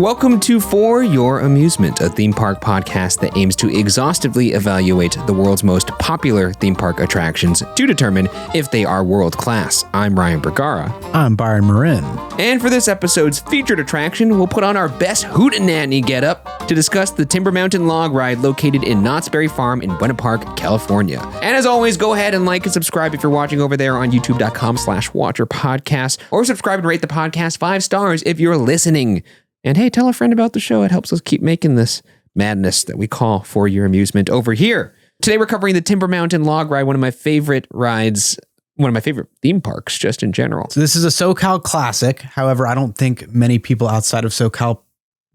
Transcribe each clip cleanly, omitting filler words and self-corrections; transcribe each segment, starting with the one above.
Welcome to For Your Amusement, a theme park podcast that aims to exhaustively evaluate the world's most popular theme park attractions to determine if they are world class. I'm Ryan Bergara. I'm Byron Marin. And for this episode's featured attraction, we'll put on our best Hootenanny getup to discuss the Timber Mountain log ride located in Knott's Berry Farm in Buena Park, California. And as always, go ahead and like and subscribe if you're watching over there on youtube.com/watcherpodcast, or subscribe and rate the podcast 5 stars if you're listening. And hey, tell a friend about the show. It helps us keep making this madness that we call For Your Amusement over here. Today we're covering the Timber Mountain log ride, one of my favorite rides, one of my favorite theme parks just in general. So this is a SoCal classic. However, I don't think many people outside of SoCal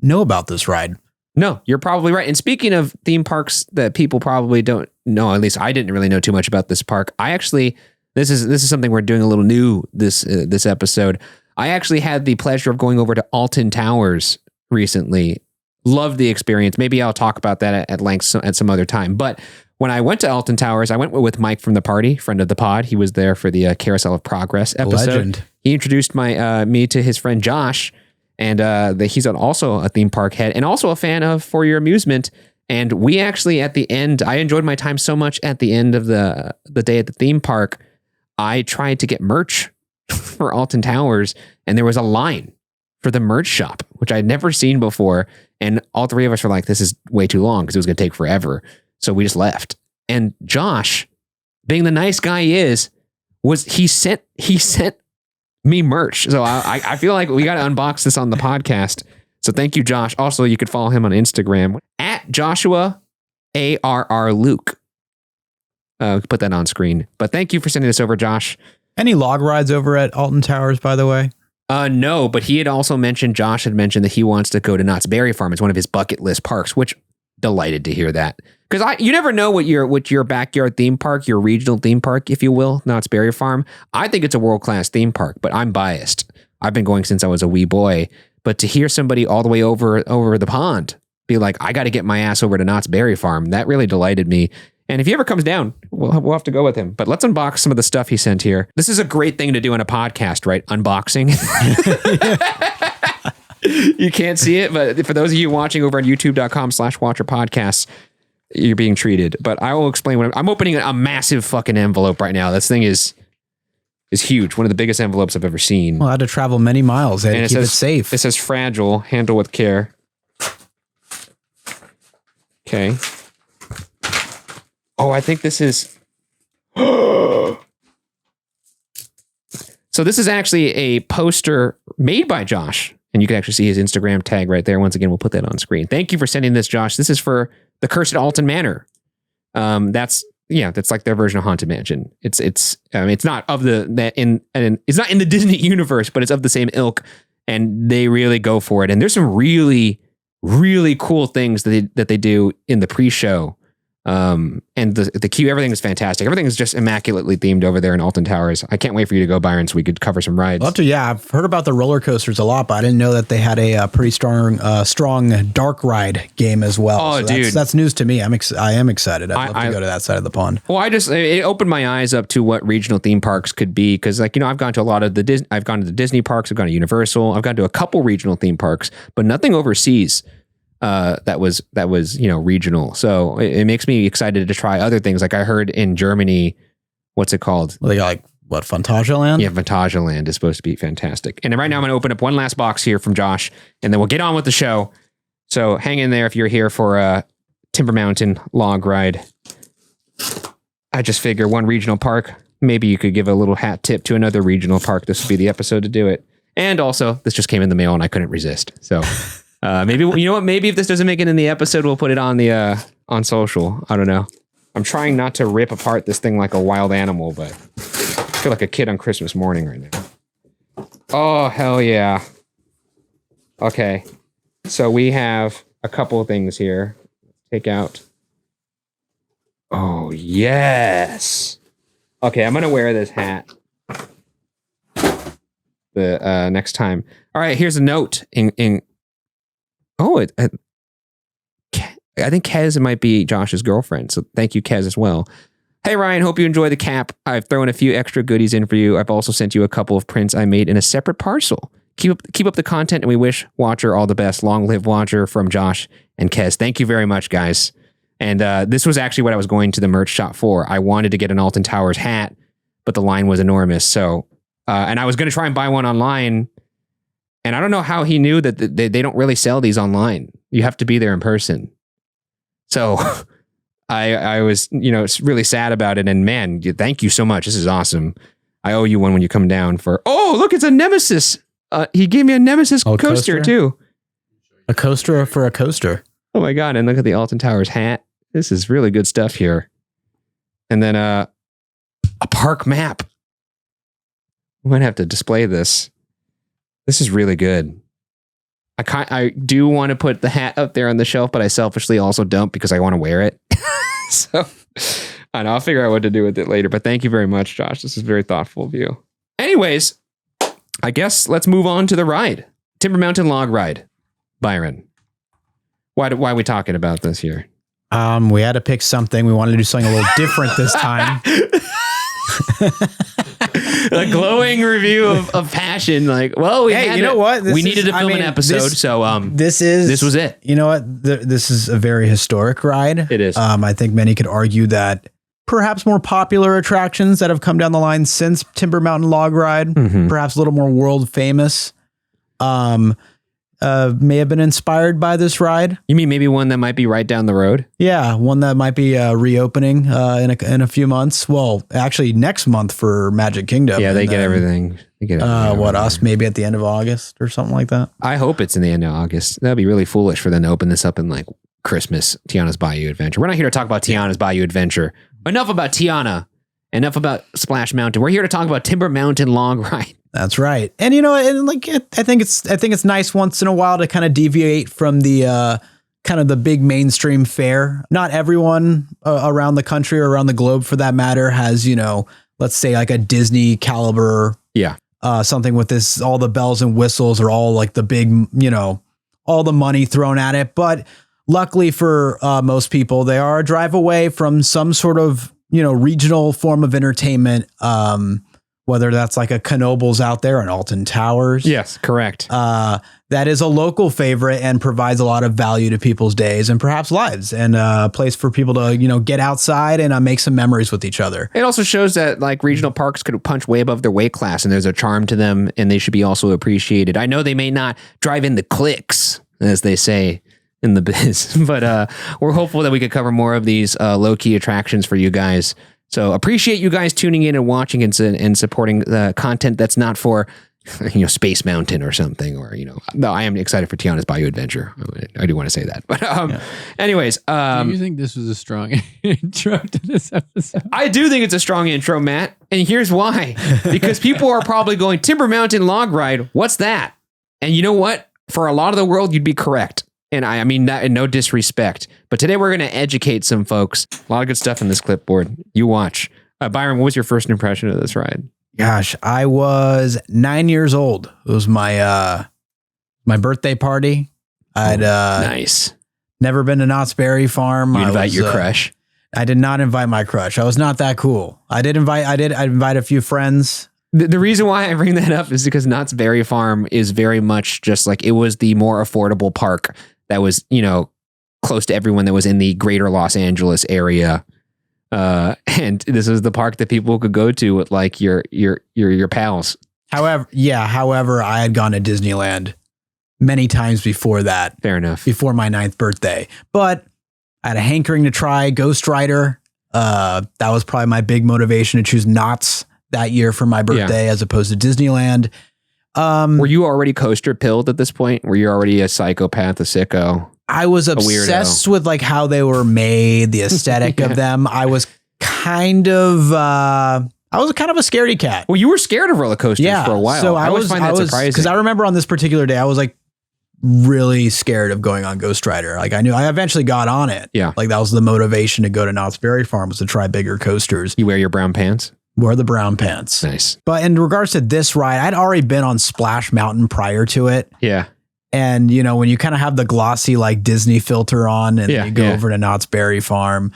know about this ride. No, you're probably right. And speaking of theme parks that people probably don't know, at least I didn't really know too much about this park. This is something we're doing a little new this episode. I actually had the pleasure of going over to Alton Towers recently. Loved the experience. Maybe I'll talk about that at length at some other time. But when I went to Alton Towers, I went with Mike from the party, friend of the pod. He was there for the Carousel of Progress episode. Legend. He introduced me to his friend Josh, and he's also a theme park head and also a fan of For Your Amusement. And we actually, at the end, I enjoyed my time so much at the end of the day at the theme park, I tried to get merch for Alton Towers, and there was a line for the merch shop, which I'd never seen before. And all three of us were like, this is way too long because it was going to take forever. So we just left. And Josh, being the nice guy he is, he sent me merch. So I feel like we got to unbox this on the podcast. So thank you, Josh. Also, you could follow him on Instagram at Joshua ARR Luke. Put that on screen. But thank you for sending this over, Josh. Any log rides over at Alton Towers, by the way? No, but Josh had mentioned that he wants to go to Knott's Berry Farm. It's one of his bucket list parks, which delighted to hear that. Because you never know what your backyard theme park, your regional theme park, if you will, Knott's Berry Farm. I think it's a world-class theme park, but I'm biased. I've been going since I was a wee boy. But to hear somebody all the way over the pond be like, I got to get my ass over to Knott's Berry Farm, that really delighted me. And if he ever comes down, we'll have to go with him. But let's unbox some of the stuff he sent here. This is a great thing to do on a podcast, right? Unboxing. You can't see it, but for those of you watching over on youtube.com/watcherpodcasts, you're being treated. But I will explain what I'm opening a massive fucking envelope right now. This thing is huge. One of the biggest envelopes I've ever seen. Well, I had to travel many miles to keep it safe. It says fragile, handle with care. Okay. Oh, I think this is... So this is actually a poster made by Josh, and you can actually see his Instagram tag right there. Once again, we'll put that on screen. Thank you for sending this, Josh. This is for the Cursed Alton Manor. That's like their version of Haunted Mansion. It's not it's not in the Disney universe, but it's of the same ilk, and they really go for it. And there's some really, really cool things that they do in the pre-show. And the queue, everything is fantastic. Everything is just immaculately themed over there in Alton Towers. I can't wait for you to go, Byron, so we could cover some rides. Love to, yeah. I've heard about the roller coasters a lot, but I didn't know that they had a pretty strong dark ride game as well. Oh, so dude, that's news to me. I am excited. I'd love to go to that side of the pond. Well, it opened my eyes up to what regional theme parks could be, because I've gone to a lot of I've gone to the Disney parks, I've gone to Universal, I've gone to a couple regional theme parks, but nothing overseas. That was regional. So it makes me excited to try other things. Like I heard in Germany, what's it called? Well, they got Phantasialand? Yeah, Phantasialand is supposed to be fantastic. And then right now I'm going to open up one last box here from Josh, and then we'll get on with the show. So hang in there if you're here for a Timber Mountain log ride. I just figure one regional park, maybe you could give a little hat tip to another regional park. This would be the episode to do it. And also, this just came in the mail and I couldn't resist. So... maybe, you know what? Maybe if this doesn't make it in the episode, we'll put it on on social. I don't know. I'm trying not to rip apart this thing like a wild animal, but I feel like a kid on Christmas morning right now. Oh, hell yeah. Okay. So we have a couple of things here. Take out. Oh, yes. Okay, I'm going to wear this hat the next time. All right, here's a note in I think Kez might be Josh's girlfriend. So thank you, Kez, as well. Hey, Ryan, hope you enjoy the cap. I've thrown a few extra goodies in for you. I've also sent you a couple of prints I made in a separate parcel. keep up the content, and we wish Watcher all the best. Long live Watcher from Josh and Kez. Thank you very much, guys. And this was actually what I was going to the merch shop for. I wanted to get an Alton Towers hat, but the line was enormous. So, and I was going to try and buy one online. And I don't know how he knew that they don't really sell these online. You have to be there in person. So I was, really sad about it. And man, thank you so much. This is awesome. I owe you one when you come down for, oh, look, it's a Nemesis. He gave me a Nemesis coaster too. A coaster for a coaster. Oh my God. And look at the Alton Towers hat. This is really good stuff here. And then a park map. We might have to display this. This is really good. I do want to put the hat up there on the shelf, but I selfishly also don't because I want to wear it. So I know I'll figure out what to do with it later. But thank you very much, Josh. This is very thoughtful of you. Anyways, I guess let's move on to the ride. Timber Mountain Log Ride. Byron, why are we talking about this here? We had to pick something. We wanted to do something a little different this time. A glowing review of passion. Like, well, you know what? We needed to film an episode, this was it. You know what? This is a very historic ride. It is. I think many could argue that perhaps more popular attractions that have come down the line since Timber Mountain Log Ride, perhaps a little more world famous, may have been inspired by this ride. You mean maybe one that might be right down the road? Yeah, one that might be reopening in a few months. Well, actually next month for Magic Kingdom. Yeah, they get everything. Us maybe at the end of August or something like that. I hope it's in the end of August. That'd be really foolish for them to open this up in like Christmas, Tiana's Bayou Adventure. We're not here to talk about Tiana's Bayou Adventure. Enough about Tiana. Enough about Splash Mountain. We're here to talk about Timber Mountain Log Ride. That's right. And I think it's nice once in a while to kind of deviate from the kind of the big mainstream fare. Not everyone around the country or around the globe for that matter has, let's say like a Disney caliber. Yeah. Something with this, all the bells and whistles are all like the big, all the money thrown at it. But luckily for most people, they are a drive away from some sort of, regional form of entertainment. Whether that's like a Knoebels out there in Alton Towers. Yes, correct. That is a local favorite and provides a lot of value to people's days and perhaps lives, and a place for people to, get outside and make some memories with each other. It also shows that like regional parks could punch way above their weight class, and there's a charm to them, and they should be also appreciated. I know they may not drive in the clicks, as they say in the biz, but we're hopeful that we could cover more of these low-key attractions for you guys. So appreciate you guys tuning in and watching and supporting the content that's not for, Space Mountain or something, or, no, I am excited for Tiana's Bayou Adventure. I do want to say that. But anyways. Do you think this was a strong intro to this episode? I do think it's a strong intro, Matt. And here's why. Because people are probably going, Timber Mountain Log Ride, what's that? And you know what? For a lot of the world, you'd be correct. And I mean that in no disrespect, but today we're going to educate some folks. A lot of good stuff in this clipboard. You watch. Byron, what was your first impression of this ride? Gosh, I was 9 years old. It was my birthday party. I'd nice. Never been to Knott's Berry Farm. You invite your crush? I did not invite my crush. I was not that cool. I invite a few friends. The reason why I bring that up is because Knott's Berry Farm is very much just like, it was the more affordable park that was, close to everyone that was in the greater Los Angeles area. And this is the park that people could go to with like your pals. However, I had gone to Disneyland many times before that. Fair enough. Before my 9th birthday. But I had a hankering to try Ghost Rider. That was probably my big motivation to choose Knott's that year for my birthday as opposed to Disneyland. Were you already coaster pilled at this point? Were you already a psychopath, a sicko? I was obsessed with like how they were made, the aesthetic of them. I was kind of a scaredy cat. Well, you were scared of roller coasters for a while. So I always find that surprising. Because I remember on this particular day, I was like really scared of going on Ghost Rider. Like I eventually got on it. Yeah. Like that was the motivation to go to Knott's Berry Farm, was to try bigger coasters. You wear your brown pants? Wear the brown pants. Nice. But in regards to this ride, I'd already been on Splash Mountain prior to it. Yeah. And, when you kind of have the glossy like Disney filter on and you go over to Knott's Berry Farm,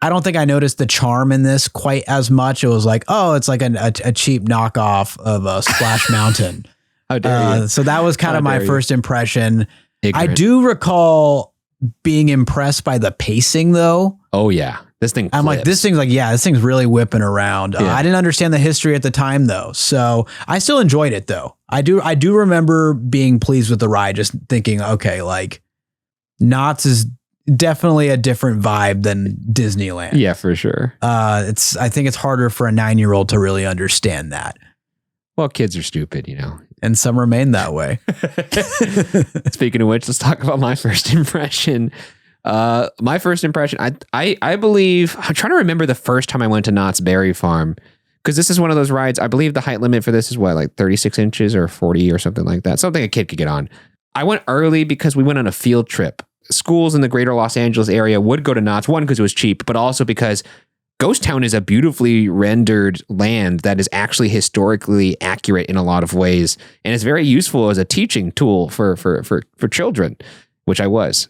I don't think I noticed the charm in this quite as much. It was like, oh, it's like a cheap knockoff of Splash Mountain. How dare you? So that was kind How of my dare you. first impression. Ignorant. I do recall being impressed by the pacing, though. Oh yeah, this thing. I'm like, this thing's really whipping around. Yeah. I didn't understand the history at the time, though, so I still enjoyed it, though. I do remember being pleased with the ride, just thinking, okay, like Knott's is definitely a different vibe than Disneyland. Yeah, for sure. I think it's harder for a 9-year-old to really understand that. Well, kids are stupid, you know. And some remain that way. Speaking of which, let's talk about my first impression. My first impression, I believe, I'm trying to remember the first time I went to Knott's Berry Farm, because this is one of those rides. I believe the height limit for this is what, like 36 inches or 40 or something like that. Something a kid could get on. I went early because we went on a field trip. Schools in the greater Los Angeles area would go to Knott's, one, because it was cheap, but also because Ghost Town is a beautifully rendered land that is actually historically accurate in a lot of ways, and it's very useful as a teaching tool for children, which I was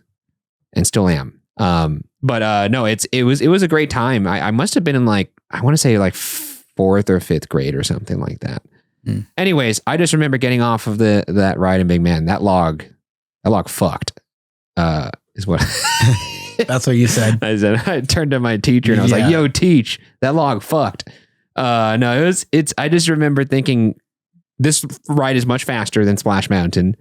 and still am. But no, it was a great time. I must have been in like, I want to say like 4th or 5th grade or something like that. Anyways, I just remember getting off of that ride and being, man, that log fucked. Is what. That's what you said. I turned to my teacher and I was like, yo, teach, that log fucked. No, I just remember thinking this ride is much faster than Splash Mountain,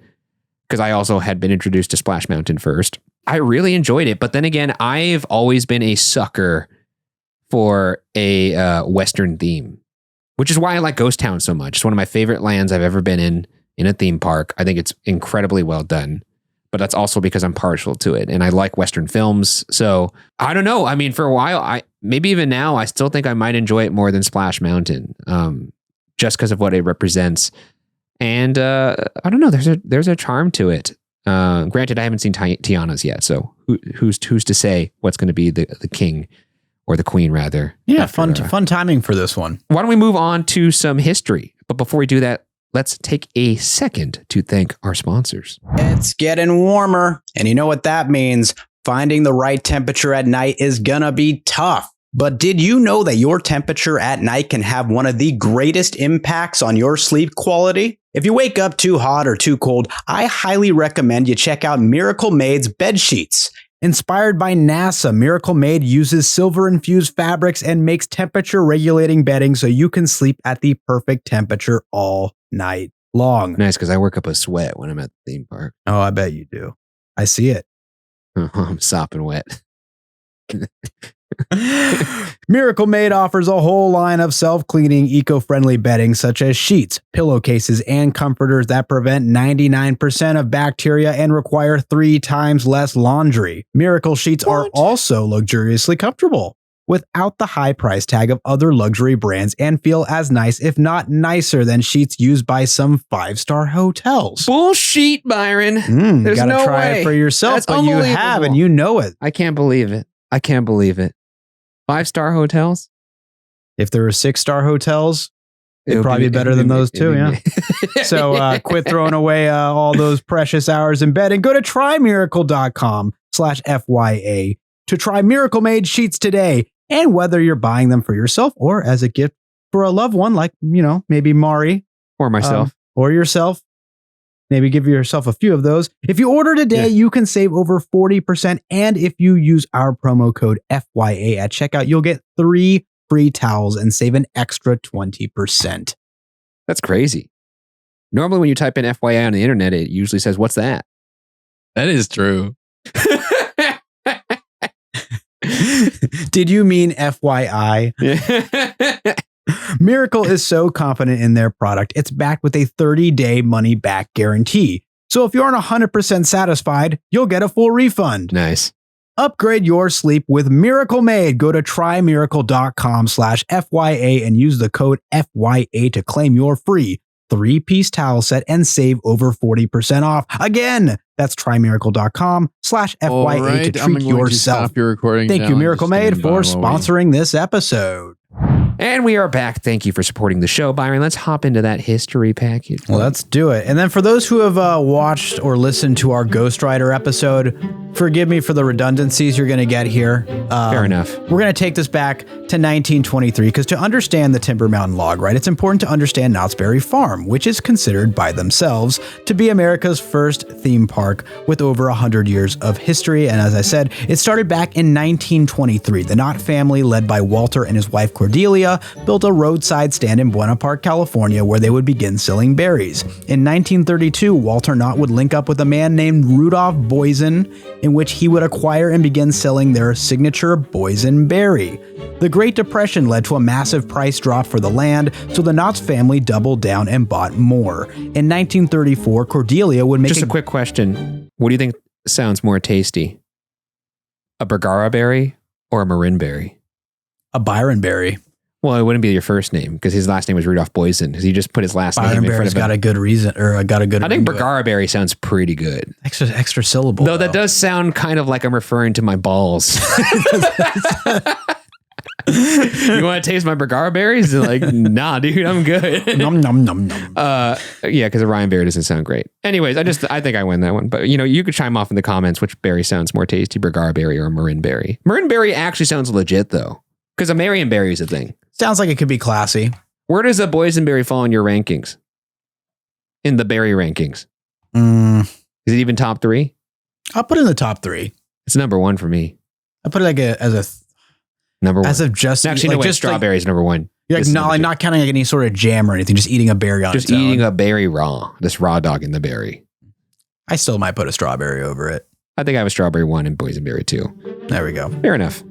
because I also had been introduced to Splash Mountain first. I really enjoyed it. But then again, I've always been a sucker for a Western theme, which is why I like Ghost Town so much. It's one of my favorite lands I've ever been in a theme park. I think it's incredibly well done. But that's also because I'm partial to it and I like Western films. So I don't know. I mean, for a while, maybe even now, I still think I might enjoy it more than Splash Mountain, just because of what it represents. And I don't know. There's a charm to it. Granted, I haven't seen Tiana's yet, so who's to say what's going to be the king or the queen, rather? Yeah, fun timing for this one. Why don't we move on to some history? But before we do that, let's take a second to thank our sponsors. It's getting warmer, and you know what that means. Finding the right temperature at night is gonna be tough. But did you know that your temperature at night can have one of the greatest impacts on your sleep quality? If you wake up too hot or too cold, I highly recommend you check out Miracle Made's bed sheets. Inspired by NASA, Miracle Made uses silver-infused fabrics and makes temperature-regulating bedding so you can sleep at the perfect temperature all night long. Nice, because I work up a sweat when I'm at the theme park. Oh, I bet you do. I see it. I'm sopping wet. Miracle Made offers a whole line of self-cleaning, eco-friendly bedding such as sheets, pillowcases, and comforters that prevent 99% of bacteria and require 3 times less laundry. Miracle sheets are also luxuriously comfortable without the high price tag of other luxury brands and feel as nice, if not nicer, than sheets used by some 5-star hotels. Bullshit, Byron. There's gotta no try way. it for yourself, That's but you have, and you know it. I can't believe it. 5-star hotels? If there were 6-star hotels, it'd probably be better than those too, yeah. So quit throwing away all those precious hours in bed and go to trymiracle.com/FYA to try Miracle Made sheets today. And whether you're buying them for yourself or as a gift for a loved one, like, you know, maybe Mari. Or myself. Or yourself. Maybe give yourself a few of those. If you order today, you can save over 40%. And if you use our promo code FYA at checkout, you'll get 3 free towels and save an extra 20%. That's crazy. Normally when you type in FYI on the internet, it usually says, what's that? That is true. Did you mean FYI? Miracle is so confident in their product, it's backed with a 30-day money-back guarantee. So if you aren't 100% satisfied, you'll get a full refund. Nice. Upgrade your sleep with Miracle Made. Go to trymiracle.com/FYA and use the code FYA to claim your free 3-piece towel set and save over 40% off. Again, that's trymiracle.com/FYA to treat yourself. Stop your recording. Thank you, Miracle Made, for sponsoring this episode. And we are back. Thank you for supporting the show, Byron. Let's hop into that history package. Well, let's do it. And then for those who have watched or listened to our Ghost Rider episode, forgive me for the redundancies you're going to get here. Fair enough. We're going to take this back to 1923 because to understand the Timber Mountain Log Ride, it's important to understand Knott's Berry Farm, which is considered by themselves to be America's first theme park with over 100 years of history. And as I said, it started back in 1923. The Knott family, led by Walter and his wife Cordelia, built a roadside stand in Buena Park, California, where they would begin selling berries. In 1932, Walter Knott would link up with a man named Rudolph Boysen, in which he would acquire and begin selling their signature Boysen berry. The Great Depression led to a massive price drop for the land, so the Knott's family doubled down and bought more. In 1934, Cordelia would make Just a quick question. What do you think sounds more tasty? A Bergara berry or a Marin berry? a Byron berry. Well, it wouldn't be your first name because his last name was Rudolph Boysen because he just put his last Byron name in Berry's front of him. got a good reason, or got a good. I think Bergara berry sounds pretty good. Extra syllable. Though that does sound kind of like I'm referring to my balls. You want to taste my Bergara berries? They're like, nah, dude, I'm good. Nom nom nom nom. Yeah, because a Ryan berry doesn't sound great. Anyways, I think I win that one. But you could chime off in the comments which berry sounds more tasty, Bergara berry or a Marin berry. Marin berry actually sounds legit though, because a Marion berry is a thing. Sounds like it could be classy. Where does a boysenberry fall in your rankings? In the berry rankings, is it even top 3? I'll put it in the top 3. It's number 1 for me. I put it as Number 1. as of just Actually, no, just strawberries number 1. You're This is number 2. not counting like any sort of jam or anything. Just eating a berry on Just its eating own. a berry raw. This raw dog in the berry. I still might put a strawberry over it. I think I have a strawberry 1 and boysenberry 2. There we go. Fair enough.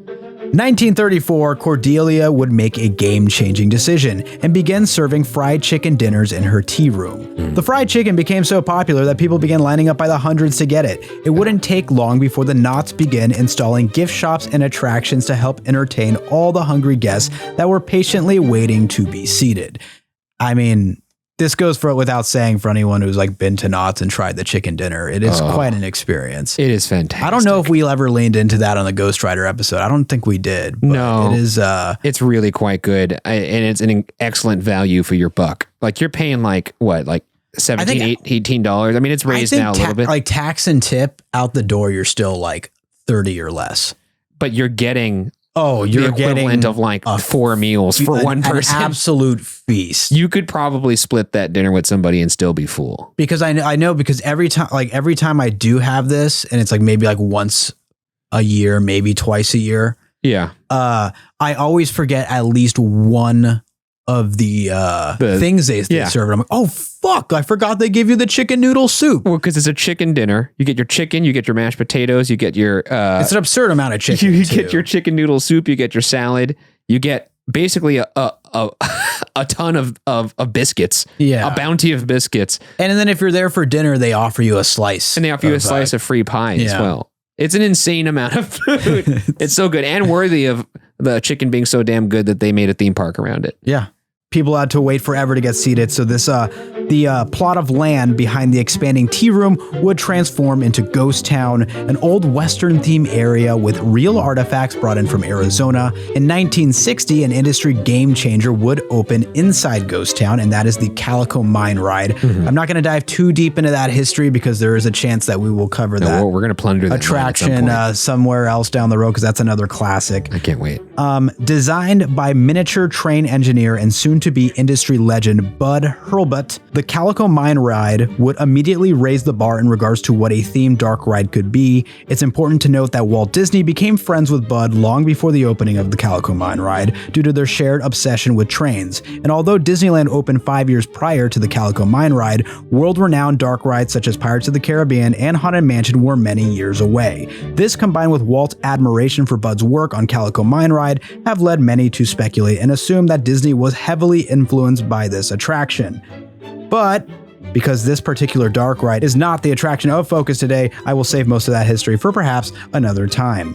1934, Cordelia would make a game-changing decision and begin serving fried chicken dinners in her tea room. The fried chicken became so popular that people began lining up by the hundreds to get it. It wouldn't take long before the Knotts began installing gift shops and attractions to help entertain all the hungry guests that were patiently waiting to be seated. I mean, this goes for without saying for anyone who's like been to Knott's and tried the chicken dinner. It is quite an experience. It is fantastic. I don't know if we ever leaned into that on the Ghost Rider episode. I don't think we did. But No. it is. It's really quite good. And it's an excellent value for your buck. Like you're paying like $17, $18. I mean, it's raised now a little bit. Like tax and tip out the door, you're still like 30 or less. But you're getting Oh, the you're equivalent getting of like 4 meals for one person. An absolute feast. You could probably split that dinner with somebody and still be full. Because I know because every time I do have this, and it's like maybe like once a year, maybe twice a year. Yeah. I always forget at least one of the things they serve. And I'm like, oh fuck, I forgot they give you the chicken noodle soup. Well, because it's a chicken dinner. You get your chicken, you get your mashed potatoes, you get your It's an absurd amount of chicken. you get your chicken noodle soup, you get your salad, you get basically a ton of biscuits. Yeah. A bounty of biscuits. And then if you're there for dinner, they offer you a slice. And they offer you a slice of free pie as well. It's an insane amount of food. It's so good and worthy of the chicken being so damn good that they made a theme park around it. Yeah. People had to wait forever to get seated. So the plot of land behind the expanding tea room would transform into Ghost Town, an old Western theme area with real artifacts brought in from Arizona. In 1960, an industry game changer would open inside Ghost Town, and that is the Calico Mine Ride. I'm not going to dive too deep into that history because there is a chance that we will cover that. We're going to plunder that attraction somewhere else down the road because that's another classic. I can't wait. Designed by miniature train engineer and soon-to-be industry legend Bud Hurlbut, the Calico Mine Ride would immediately raise the bar in regards to what a themed dark ride could be. It's important to note that Walt Disney became friends with Bud long before the opening of the Calico Mine Ride due to their shared obsession with trains. And although Disneyland opened 5 years prior to the Calico Mine Ride, world-renowned dark rides such as Pirates of the Caribbean and Haunted Mansion were many years away. This, combined with Walt's admiration for Bud's work on Calico Mine Ride, have led many to speculate and assume that Disney was heavily influenced by this attraction. But because this particular dark ride is not the attraction of focus today, I will save most of that history for perhaps another time.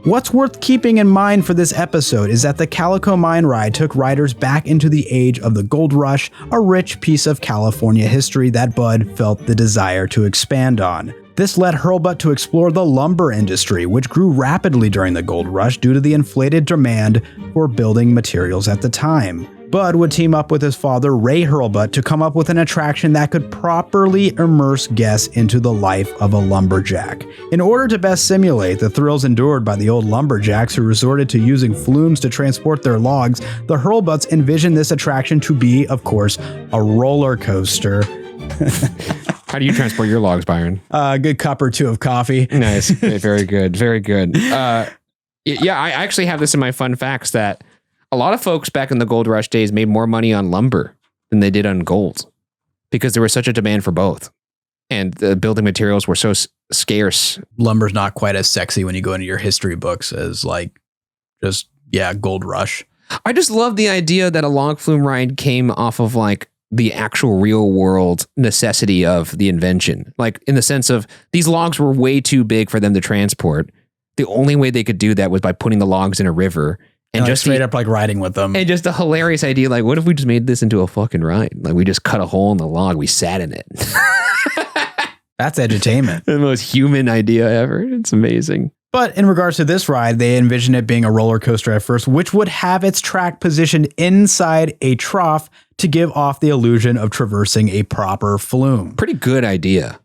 What's worth keeping in mind for this episode is that the Calico Mine Ride took riders back into the age of the gold rush, a rich piece of California history that Bud felt the desire to expand on. This led Hurlbut to explore the lumber industry, which grew rapidly during the gold rush due to the inflated demand for building materials at the time. Bud would team up with his father, Ray Hurlbut, to come up with an attraction that could properly immerse guests into the life of a lumberjack. In order to best simulate the thrills endured by the old lumberjacks who resorted to using flumes to transport their logs, the Hurlbuts envisioned this attraction to be, of course, a roller coaster. How do you transport your logs, Byron? A good cup or two of coffee. Nice. Very good. Very good. Yeah, I actually have this in my fun facts that a lot of folks back in the gold rush days made more money on lumber than they did on gold because there was such a demand for both. And the building materials were so scarce. Lumber's not quite as sexy when you go into your history books as gold rush. I just love the idea that a log flume ride came off of like the actual real world necessity of the invention. Like in the sense of these logs were way too big for them to transport. The only way they could do that was by putting the logs in a river and just straight up like riding with them. And just a hilarious idea. Like, what if we just made this into a fucking ride? Like we just cut a hole in the log. We sat in it. That's edutainment. The most human idea ever. It's amazing. But in regards to this ride, they envisioned it being a roller coaster at first, which would have its track positioned inside a trough to give off the illusion of traversing a proper flume. Pretty good idea,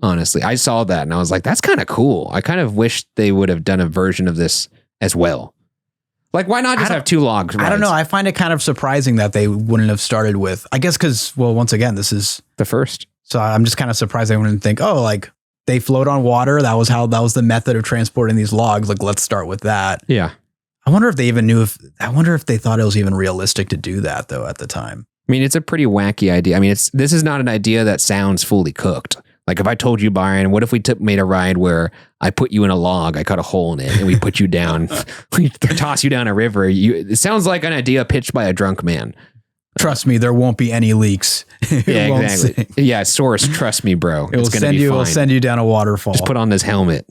honestly. I saw that and I was like, that's kind of cool. I kind of wish they would have done a version of this as well. Like, why not just have two logs? I don't know. I find it kind of surprising that they wouldn't have started with, I guess because, well, once again, this is the first. So I'm just kind of surprised they wouldn't think, oh, like, they float on water. That was the method of transporting these logs. Like, let's start with that. Yeah. I wonder if they even knew I wonder if they thought it was even realistic to do that though at the time. I mean, it's a pretty wacky idea. I mean, this is not an idea that sounds fully cooked. Like if I told you, Byron, what if we made a ride where I put you in a log, I cut a hole in it and we put you down, we toss you down a river. It sounds like an idea pitched by a drunk man. Trust me, there won't be any leaks. Yeah, exactly. Yeah, source, trust me, bro. It will send you down a waterfall. Just put on this helmet.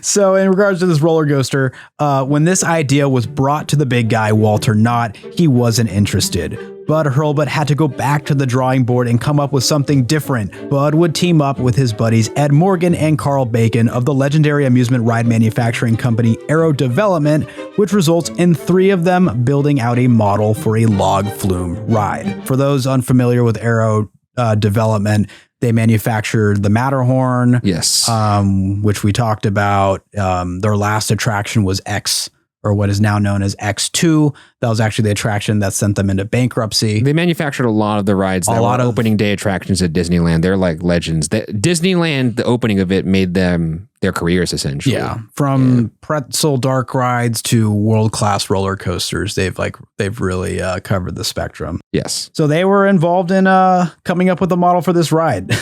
So in regards to this roller coaster, when this idea was brought to the big guy, Walter Knott, he wasn't interested. Bud Hurlbut had to go back to the drawing board and come up with something different. Bud would team up with his buddies Ed Morgan and Carl Bacon of the legendary amusement ride manufacturing company Aero Development, which results in 3 of them building out a model for a log flume ride. For those unfamiliar with Aero Development, they manufactured the Matterhorn, yes, which we talked about. Their last attraction was X, or what is now known as X2. That was actually the attraction that sent them into bankruptcy. They manufactured a lot of the rides. A lot of opening day attractions at Disneyland. They're like legends. Disneyland, the opening of it made them their careers essentially. Yeah, from pretzel dark rides to world-class roller coasters, they've really covered the spectrum. Yes. So they were involved in coming up with a model for this ride.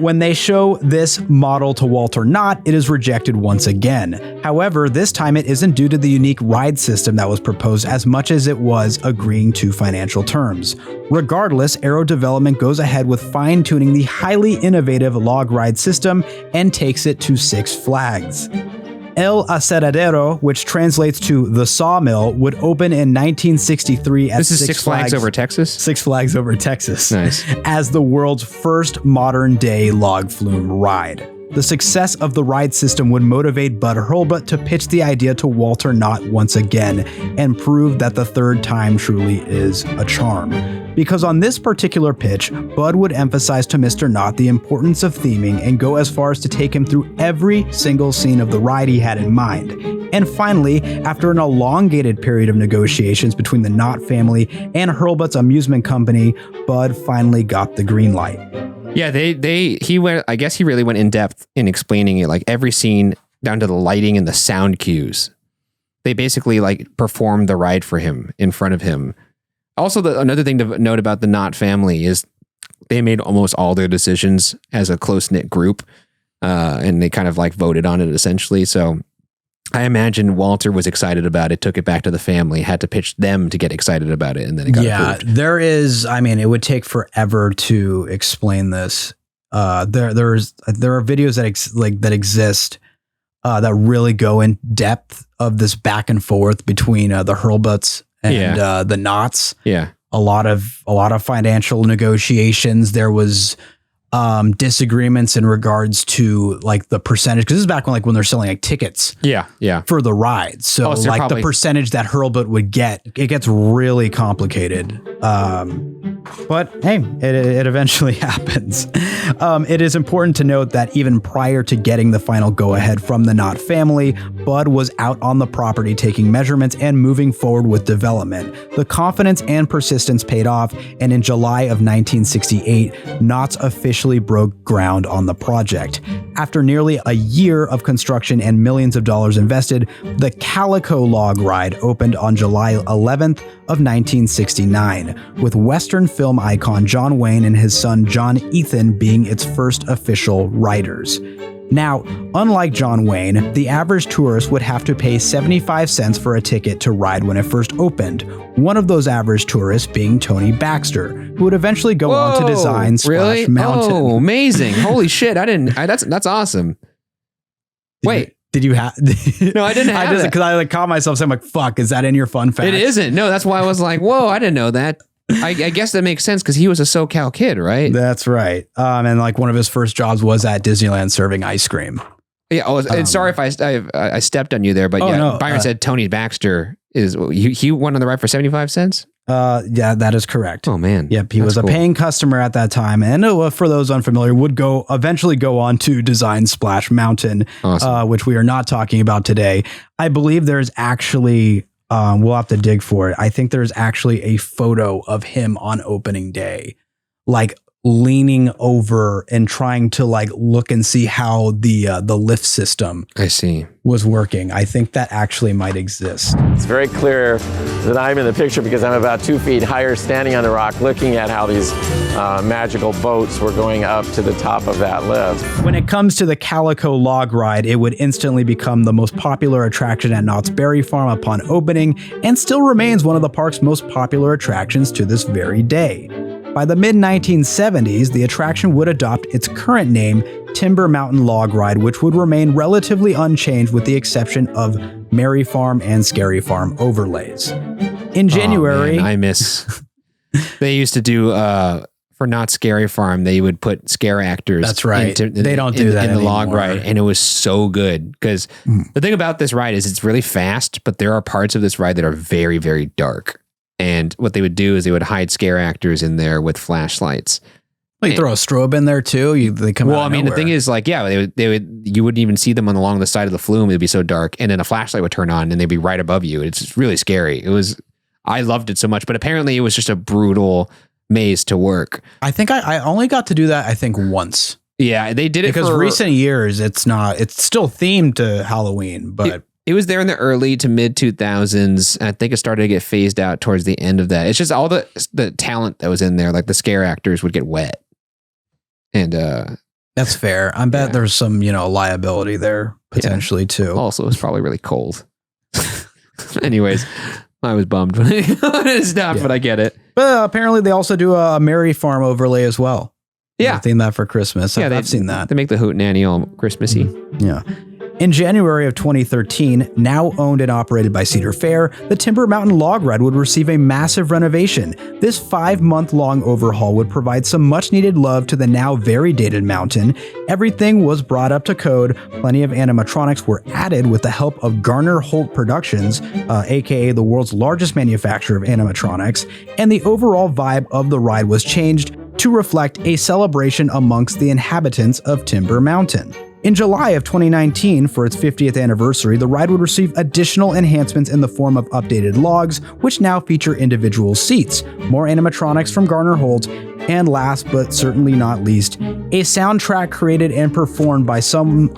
When they show this model to Walter Knott, it is rejected once again. However, this time it isn't due to the unique ride system that was proposed as much as it was agreeing to financial terms. Regardless, Aero Development goes ahead with fine-tuning the highly innovative log ride system and takes it to Six Flags. El Aserradero, which translates to the sawmill, would open in 1963 at This is Six Flags over Texas? Six Flags over Texas. Nice. As the world's first modern-day log flume ride. The success of the ride system would motivate Bud Hurlbut to pitch the idea to Walter Knott once again and prove that the third time truly is a charm. Because on this particular pitch, Bud would emphasize to Mr. Knott the importance of theming and go as far as to take him through every single scene of the ride he had in mind. And finally, after an elongated period of negotiations between the Knott family and Hurlbut's amusement company, Bud finally got the green light. Yeah, he went, I guess he really went in depth in explaining it, like every scene down to the lighting and the sound cues. They basically like performed the ride for him in front of him. Also, another thing to note about the Knott family is they made almost all their decisions as a close-knit group, and they kind of like voted on it essentially. So I imagine Walter was excited about it, took it back to the family, had to pitch them to get excited about it, and then it got approved. There is, I mean, it would take forever to explain this. There are videos that exist that really go in depth of this back and forth between the Hurlbuts and the Knotts. Yeah. A lot of financial negotiations. There was disagreements in regards to like the percentage, because this is back when they're selling like tickets Yeah. for the rides. So so like probably- the percentage that Hurlbut would get, it gets really complicated. But hey, it eventually happens. It is important to note that even prior to getting the final go-ahead from the Knott family, Bud was out on the property taking measurements and moving forward with development. The confidence and persistence paid off, and in July of 1968, Knott's officially broke ground on the project. After nearly a year of construction and millions of dollars invested, the Calico Log Ride opened on July 11th of 1969, with Western film icon John Wayne and his son John Ethan being its first official riders. Now, unlike John Wayne, the average tourist would have to pay 75 cents for a ticket to ride when it first opened. One of those average tourists being Tony Baxter, who would eventually go on to design Splash Mountain. Oh, amazing. Holy shit. That's awesome. Wait. Did you have? No, I didn't have that. Because I like caught myself saying like, fuck, is that in your fun fact? It isn't. No, that's why I was like, whoa, I didn't know that. I guess that makes sense because he was a SoCal kid, right? That's right. And like one of his first jobs was at Disneyland serving ice cream. Yeah. And sorry if I stepped on you there, but no, Byron said Tony Baxter he went on the ride for 75 cents. Yeah, that is correct. Oh man. Yep, he was a paying customer at that time, and for those unfamiliar, would eventually go on to design Splash Mountain, Awesome. Which we are not talking about today. I believe there's actually. We'll have to dig for it. I think there's actually a photo of him on opening day, like leaning over and trying to like look and see how the lift system I see was working. I think that actually might exist. It's very clear that I'm in the picture because I'm about 2 feet higher standing on the rock looking at how these magical boats were going up to the top of that lift. When it comes to the Calico Log Ride, it would instantly become the most popular attraction at Knott's Berry Farm upon opening, and still remains one of the park's most popular attractions to this very day. By the mid-1970s, the attraction would adopt its current name, Timber Mountain Log Ride, which would remain relatively unchanged with the exception of Merry Farm and Scary Farm overlays. In January... I miss... They used to do... for Not Scary Farm, they would put scare actors. That's right. They don't do that in the anymore. log ride, and it was so good because the thing about this ride is it's really fast, but there are parts of this ride that are very, very dark. And what they would do is they would hide scare actors in there with flashlights. Well, you throw a strobe in there too. They come. Well, out I mean, nowhere. the thing is, like, yeah, they would. You wouldn't even see them along the side of the flume. It'd be so dark, and then a flashlight would turn on, and they'd be right above you. It's really scary. I loved it so much, but apparently it was just a brutal maze to work. I think I only got to do that. I think once. Yeah, they did it because for recent years. It's still themed to Halloween, but it was there in the early to mid 2000s. I think it started to get phased out towards the end of that. It's just all the talent that was in there, like the scare actors would get wet. And that's fair. I bet there's some, liability there potentially too. Also, it was probably really cold. Anyways, I was bummed when it stopped, but I get it. But apparently they also do a Merry Farm overlay as well. Yeah. Theme that for Christmas. Yeah, I've seen that. They make the Hootenanny all Christmassy. Yeah. In January of 2013, now owned and operated by Cedar Fair, the Timber Mountain Log Ride would receive a massive renovation. This 5-month-long overhaul would provide some much-needed love to the now very dated mountain. Everything was brought up to code. Plenty of animatronics were added with the help of Garner Holt Productions, aka the world's largest manufacturer of animatronics, and the overall vibe of the ride was changed to reflect a celebration amongst the inhabitants of Timber Mountain. In July of 2019, for its 50th anniversary, the ride would receive additional enhancements in the form of updated logs, which now feature individual seats, more animatronics from Garner Holt, and last but certainly not least, a soundtrack created and performed by some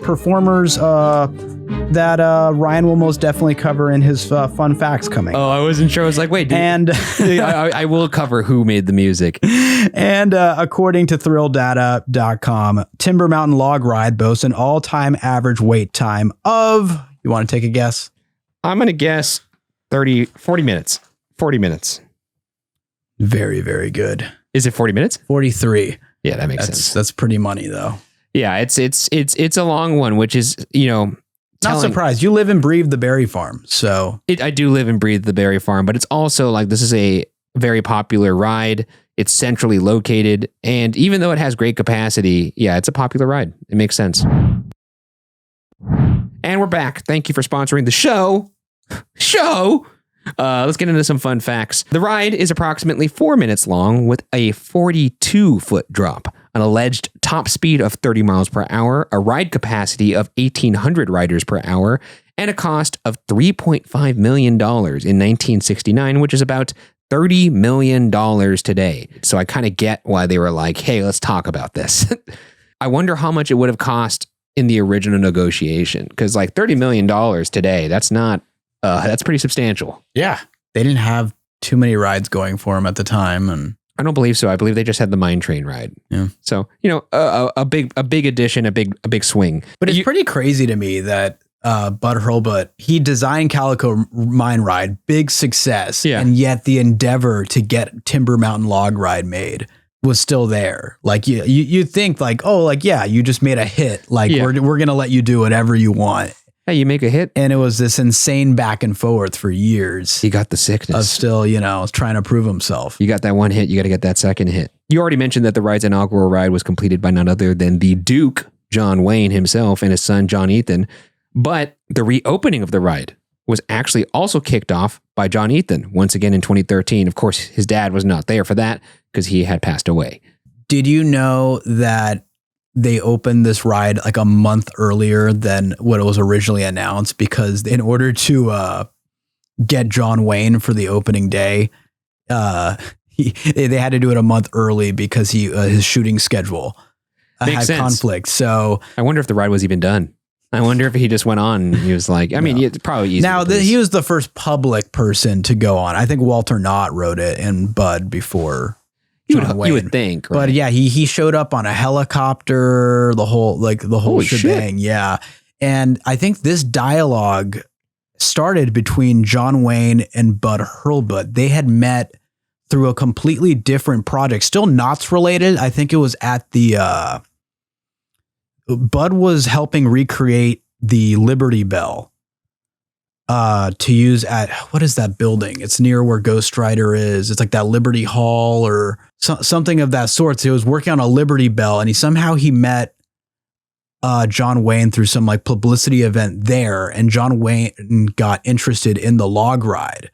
performers that Ryan will most definitely cover in his fun facts coming. Oh, I wasn't sure. I was like, wait, and I will cover who made the music. And according to ThrillData.com, Timber Mountain Log Ride boasts an all-time average wait time of, you want to take a guess? I'm going to guess 40 minutes. 40 minutes. Very, very good. Is it 40 minutes? 43. Yeah, that makes sense. That's pretty money though. Yeah, it's a long one, which is, not surprised. You live and breathe the Berry Farm, so I do live and breathe the Berry Farm, but it's also like this is a very popular ride. It's centrally located. And even though it has great capacity, yeah, it's a popular ride. It makes sense. And we're back. Thank you for sponsoring the show. Let's get into some fun facts. The ride is approximately 4 minutes long with a 42-foot drop, an alleged top speed of 30 miles per hour, a ride capacity of 1,800 riders per hour, and a cost of $3.5 million in 1969, which is about $30 million today. So I kind of get why they were like, hey, let's talk about this. I wonder how much it would have cost in the original negotiation. Because like $30 million today, that's pretty substantial. Yeah. They didn't have too many rides going for them at the time. And I don't believe so. I believe they just had the mine train ride. Yeah. So, a big addition, a big swing. But it's pretty crazy to me that Bud Hurlbut, he designed Calico Mine Ride, big success. Yeah. And yet the endeavor to get Timber Mountain Log Ride made was still there. Like you think like, oh, like, yeah, you just made a hit. Like we're going to let you do whatever you want. Hey, you make a hit. And it was this insane back and forth for years. He got the sickness. Of still, trying to prove himself. You got that one hit, you got to get that second hit. You already mentioned that the ride's inaugural ride was completed by none other than the Duke, John Wayne himself, and his son, John Ethan. But the reopening of the ride was actually also kicked off by John Ethan, once again in 2013. Of course, his dad was not there for that because he had passed away. Did you know that they opened this ride like a month earlier than what it was originally announced? Because in order to get John Wayne for the opening day, they had to do it a month early because his shooting schedule had conflict. So I wonder if the ride was even done. I wonder if he just went on and he was like, it's probably easy. Now, he was the first public person to go on. I think Walter Knott wrote it and Bud before John Wayne. You would think, right? But yeah, he showed up on a helicopter, the whole Holy shebang. Shit. Yeah. And I think this dialogue started between John Wayne and Bud Hurlbut. They had met through a completely different project, still Knott's related. I think it was at the, Bud was helping recreate the Liberty Bell to use at, what is that building? It's near where Ghost Rider is. It's like that Liberty Hall or something of that sort. So he was working on a Liberty Bell and he met John Wayne through some like publicity event there. And John Wayne got interested in the log ride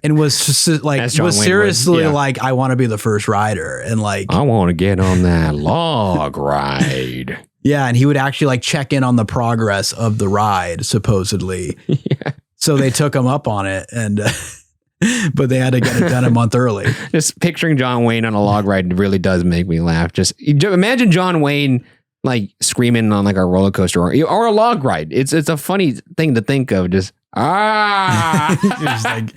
and was just like, was seriously like, I want to be the first rider. And like, I want to get on that log ride. Yeah, and he would actually like check in on the progress of the ride, supposedly. Yeah. So they took him up on it, and but they had to get it done a month early. Just picturing John Wayne on a log ride really does make me laugh. Just imagine John Wayne like screaming on like a roller coaster or a log ride. It's a funny thing to think of. Just just like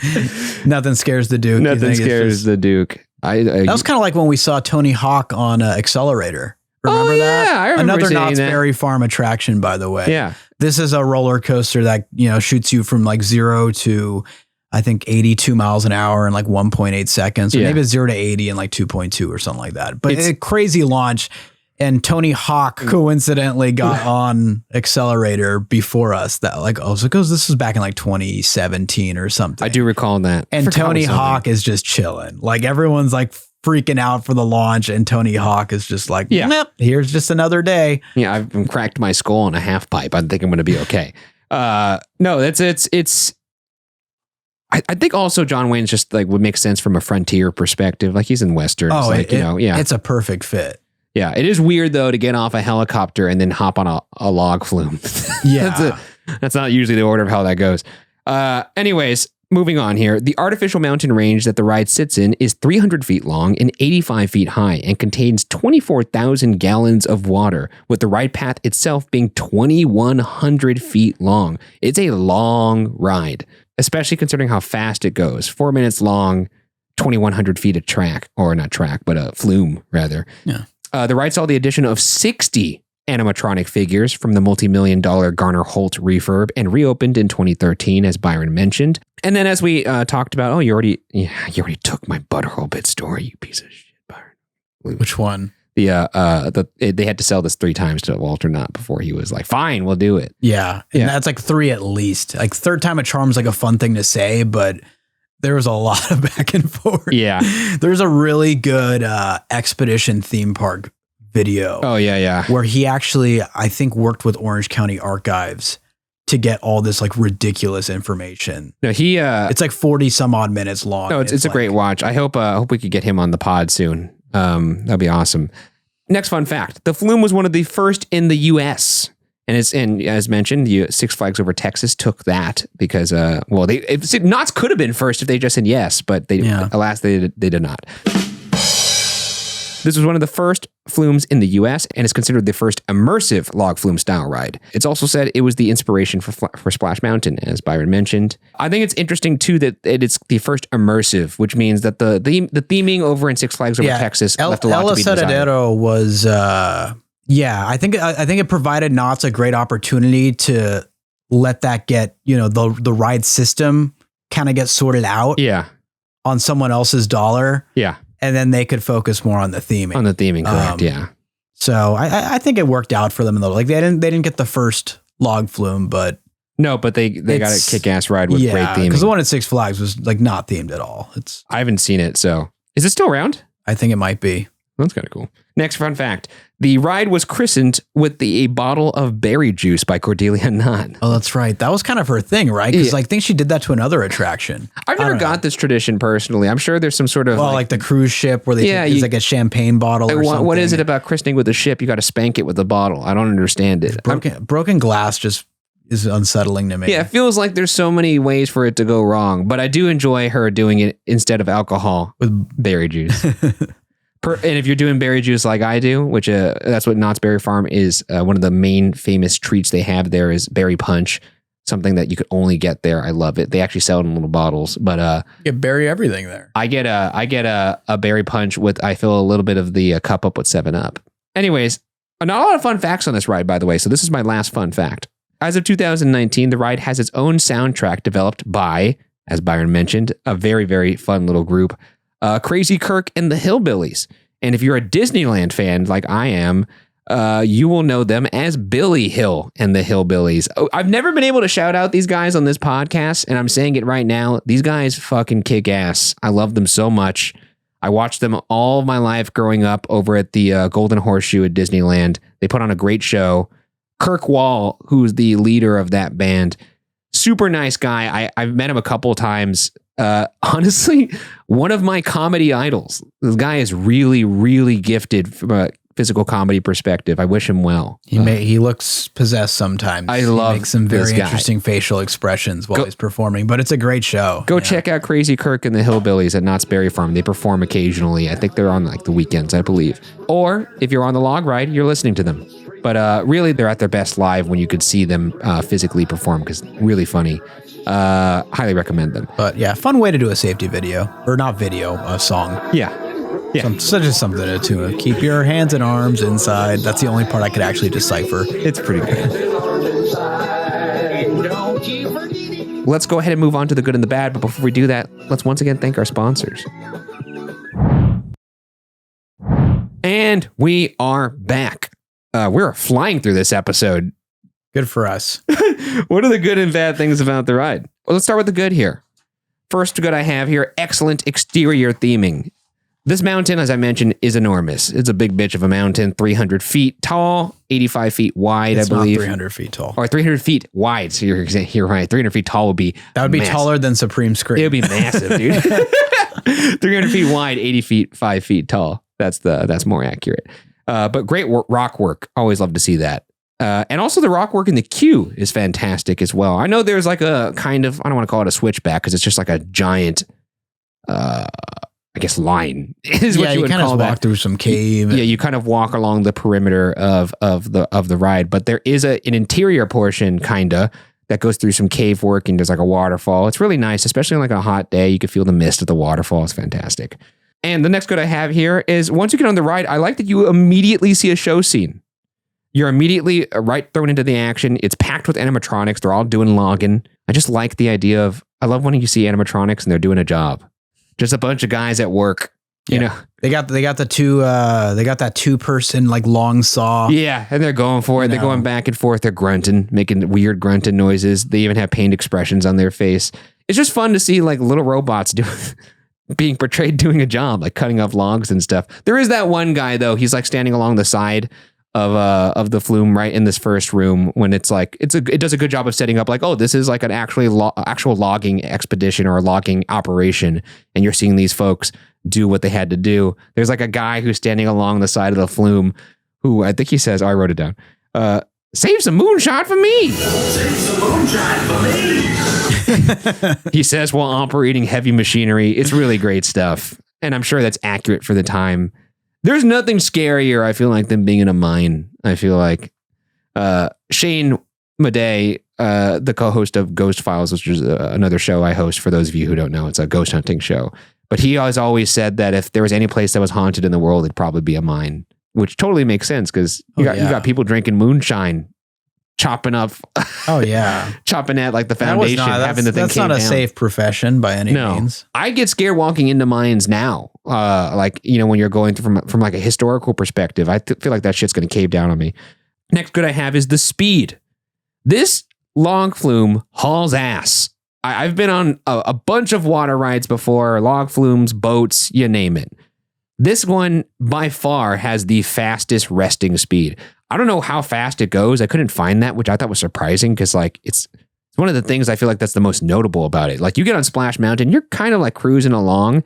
nothing scares the Duke. Nothing scares the Duke. That was kind of like when we saw Tony Hawk on Accelerator. Remember that? Yeah, I remember another seeing Knott's that. Berry Farm attraction, by the way. Yeah. This is a roller coaster that, shoots you from like 0 to, I think, 82 miles an hour in like 1.8 seconds. Or maybe it's 0 to 80 in like 2.2 or something like that. But it's a crazy launch. And Tony Hawk coincidentally got on Accelerator before us. That like, this is back in like 2017 or something. I do recall that. And Tony Hawk is just chilling. Like everyone's like freaking out for the launch, and Tony Hawk is just like, nope, here's just another day. Yeah, I've cracked my skull on a half pipe. I think I'm going to be okay. No, it's. I think also John Wayne's just like would make sense from a Frontier perspective. Like he's in Western. Oh, like, it's a perfect fit. Yeah, it is weird though to get off a helicopter and then hop on a log flume. Yeah, that's not usually the order of how that goes. Anyways. Moving on here, the artificial mountain range that the ride sits in is 300 feet long and 85 feet high and contains 24,000 gallons of water, with the ride path itself being 2,100 feet long. It's a long ride, especially considering how fast it goes. 4 minutes long, 2,100 feet of track, or not track, but a flume rather. Yeah. The ride saw the addition of 60 animatronic figures from the multi-million-dollar Garner Holt refurb and reopened in 2013, as Byron mentioned. And then as we talked about, you already took my Bud Hurlbut story, you piece of shit, Byron. Which one? They had to sell this 3 times to Walter Knott before he was like, fine, we'll do it. Yeah. And that's like 3 at least. Like third time a charm's like a fun thing to say, but there was a lot of back and forth. Yeah. There's a really good Expedition theme park video. Oh, yeah. Where he actually, I think, worked with Orange County Archives to get all this like ridiculous information. No, it's like 40 some odd minutes long. No, it's a great watch. I hope we could get him on the pod soon. That'd be awesome. Next fun fact. The Flume was one of the first in the U.S. And as mentioned, Six Flags Over Texas took that because, Knott's could have been first if they just said yes, but alas, they did not. This was one of the first flumes in the U.S. and is considered the first immersive log flume style ride. It's also said it was the inspiration for Splash Mountain, as Byron mentioned. I think it's interesting too that it's the first immersive, which means that the theming over in Six Flags Over Texas left a lot to be desired. El Asadero was, I think it provided Knott's a great opportunity to let that get, the ride system kind of get sorted out. Yeah. On someone else's dollar. Yeah. And then they could focus more on the theming. On the theming, correct, yeah. So I think it worked out for them in the like they didn't get the first log flume, but no, but they got a kick-ass ride with great theming. Because the one at Six Flags was like not themed at all. I haven't seen it, so is it still around? I think it might be. That's kind of cool. Next fun fact. The ride was christened with a bottle of berry juice by Cordelia Knott. Oh, that's right. That was kind of her thing, right? Because I think she did that to another attraction. I've never got this tradition personally. I'm sure there's some sort of... Well, like the cruise ship where it's like a champagne bottle or something. What is it about christening with a ship? You got to spank it with a bottle. I don't understand it. Broken glass just is unsettling to me. Yeah, it feels like there's so many ways for it to go wrong. But I do enjoy her doing it instead of alcohol with berry juice. And if you're doing berry juice like I do, which that's what Knott's Berry Farm is, one of the main famous treats they have there is berry punch, something that you could only get there. I love it. They actually sell it in little bottles, but you get berry everything there. I get a berry punch with I fill a little bit of the cup up with 7-Up. Anyways, not a lot of fun facts on this ride, by the way. So this is my last fun fact. As of 2019, the ride has its own soundtrack developed by, as Byron mentioned, a very, very fun little group. Crazy Kirk and the Hillbillies. And if you're a Disneyland fan like I am, you will know them as Billy Hill and the Hillbillies. I've never been able to shout out these guys on this podcast, and I'm saying it right now. These guys fucking kick ass. I love them so much. I watched them all my life growing up over at the Golden Horseshoe at Disneyland. They put on a great show. Kirk Wall, who's the leader of that band, super nice guy. I've met him a couple of times. Honestly, one of my comedy idols. This guy is really, really gifted from a physical comedy perspective. I wish him well. He looks possessed sometimes. He makes some very interesting facial expressions while he's performing, but it's a great show. Go check out Crazy Kirk and the Hillbillies at Knott's Berry Farm. They perform occasionally. I think they're on like the weekends, I believe. Or if you're on the log ride, you're listening to them. But really, they're at their best live when you could see them physically perform because really funny. Highly recommend them. But yeah, fun way to do a safety video. Or not video, a song. Yeah. Just something to keep your hands and arms inside. That's the only part I could actually decipher. It's pretty good. Let's go ahead and move on to the good and the bad. But before we do that, let's once again thank our sponsors. And we are back. We're flying through this episode. Good for us. What are the good and bad things about the ride? Well, let's start with the good here. First good I have here, excellent exterior theming. This mountain, as I mentioned, is enormous. It's a big bitch of a mountain, 300 feet tall, 85 feet wide, I believe. Not 300 feet tall. Or 300 feet wide. So you're right. 300 feet tall would be That would be massive. Taller than Supreme Screen. It would be massive, dude. 300 feet wide, 80 feet, 5 feet tall. That's more accurate. But great rock work. Always love to see that. And also the rock work in the queue is fantastic as well. I know there's like a kind of, I don't want to call it a switchback because it's just like a giant, I guess line is what you would kind call of that. Walk through some cave. Yeah, you kind of walk along the perimeter of the ride, but there is an interior portion kinda that goes through some cave work and there's like a waterfall. It's really nice, especially on like a hot day. You can feel the mist of the waterfall. It's fantastic. And the next good I have here is once you get on the ride, I like that you immediately see a show scene. You're immediately right thrown into the action. It's packed with animatronics. They're all doing logging. I just like the idea of, I love when you see animatronics and they're doing a job. Just a bunch of guys at work, you know. They got that 2-person like long saw. Yeah, and they're going for it. They're going back and forth. They're grunting, making weird grunting noises. They even have pained expressions on their face. it's just fun to see like little robots being portrayed doing a job, like cutting up logs and stuff. There is that one guy though. He's like standing along the side of the flume right in this first room when it's like it does a good job of setting up like, oh, this is like an actual logging expedition or a logging operation, and you're seeing these folks do what they had to do. There's like a guy who's standing along the side of the flume who I think he says, I wrote it down. Save some moonshine for me. Save some moonshine for me. He says while operating heavy machinery. It's really great stuff, and I'm sure that's accurate for the time. There's nothing scarier, I feel like, than being in a mine. I feel like Shane Madej, the co-host of Ghost Files, which is another show I host, for those of you who don't know, it's a ghost hunting show. But he has always said that if there was any place that was haunted in the world, it'd probably be a mine, which totally makes sense because you got people drinking moonshine, chopping up. Oh yeah, chopping at like the foundation, having the thing. That's not a safe profession by any means. I get scared walking into mines now. Like, you know, when you're going through from like a historical perspective, I feel like that shit's going to cave down on me. Next good I have is the speed. This log flume hauls ass. I've been on a bunch of water rides before, log flumes, boats, you name it. This one by far has the fastest resting speed. I don't know how fast it goes. I couldn't find that, which I thought was surprising because like it's one of the things I feel like that's the most notable about it. Like you get on Splash Mountain, you're kind of like cruising along.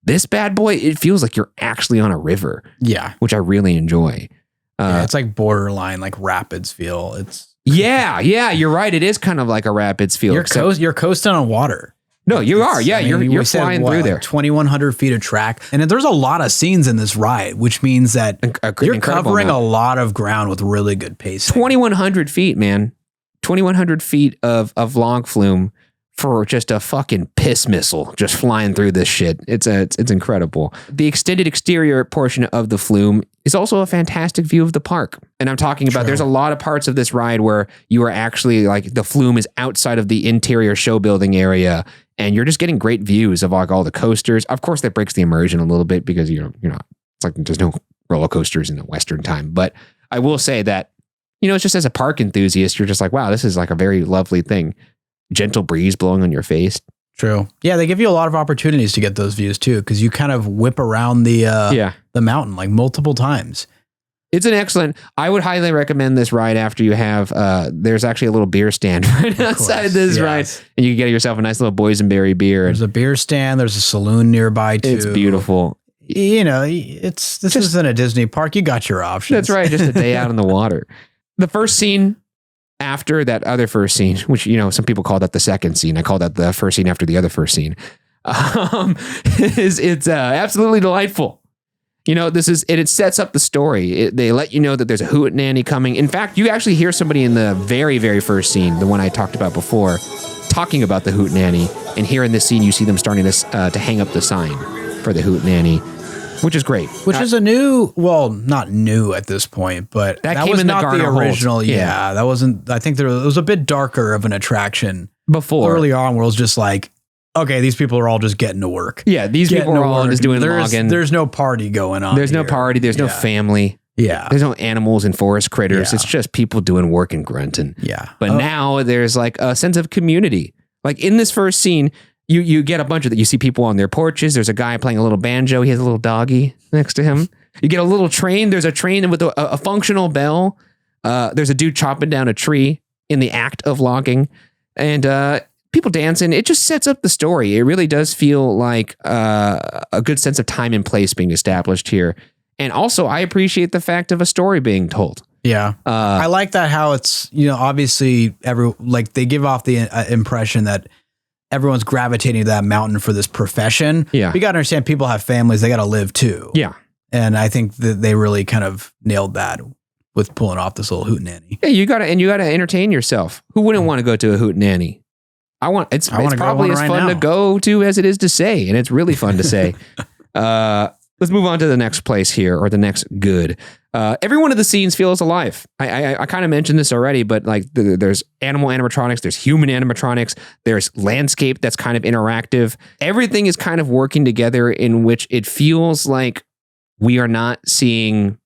This bad boy, it feels like you're actually on a river. Yeah. Which I really enjoy. It's like borderline, like rapids feel. Yeah, you're right. It is kind of like a rapids feel. You're coasting on water. No, you are. Yeah, you're flying through there. 2,100 feet of track. And there's a lot of scenes in this ride, which means that you're covering a lot of ground with really good pacing. 2,100 feet, man. 2,100 feet of log flume for just a fucking piss missile just flying through this shit. It's incredible. The extended exterior portion of the flume is also a fantastic view of the park. And I'm talking about, there's a lot of parts of this ride where you are actually like, the flume is outside of the interior show building area, and you're just getting great views of like all the coasters. Of course, that breaks the immersion a little bit because you're not, it's like there's no roller coasters in the Western time. But I will say that, it's just as a park enthusiast, you're just like, wow, this is like a very lovely thing. Gentle breeze blowing on your face. True. Yeah, they give you a lot of opportunities to get those views too, because you kind of whip around the mountain like multiple times. It's an excellent. I would highly recommend this ride after you have. There's actually a little beer stand right outside this ride, and you can get yourself a nice little boysenberry beer. There's a beer stand. There's a saloon nearby too. It's beautiful. This isn't a Disney park. You got your options. That's right. Just a day out on the water. The first scene after that other first scene, which, some people call that the second scene. I call that the first scene after the other first scene. It's absolutely delightful. It sets up the story. They let you know that there's a Hootenanny coming. In fact, you actually hear somebody in the very, very first scene, the one I talked about before, talking about the Hootenanny. And here in this scene, you see them starting to hang up the sign for the Hootenanny, which is great. Which is a new, well, not new at this point, but that came was in not the original. Holt. Yeah, that wasn't. I think it was a bit darker of an attraction before. Early on, where it was just like, okay, these people are all just getting to work. Yeah, these people are all just doing logging. There's no party going on. There's no party. There's no family. Yeah. There's no animals and forest critters. Yeah. It's just people doing work and grunting. Yeah. But now there's like a sense of community. Like in this first scene, you get a bunch of that. You see people on their porches. There's a guy playing a little banjo. He has a little doggy next to him. You get a little train. There's a train with a functional bell. There's a dude chopping down a tree in the act of logging. And people dancing. It just sets up the story. It really does feel like a good sense of time and place being established here. And also, I appreciate the fact of a story being told. Yeah. I like that how it's, obviously they give off the impression that everyone's gravitating to that mountain for this profession. Yeah. But you got to understand people have families. They got to live too. Yeah. And I think that they really kind of nailed that with pulling off this little Hootenanny. Yeah, you got to entertain yourself. Who wouldn't want to go to a Hootenanny? It's probably as fun to go to as it is to say, and it's really fun to say. Let's move on to the next place here, or the next good. Every one of the scenes feels alive. I kind of mentioned this already, but like there's animal animatronics, there's human animatronics, there's landscape that's kind of interactive. Everything is kind of working together in which it feels like we are not seeing,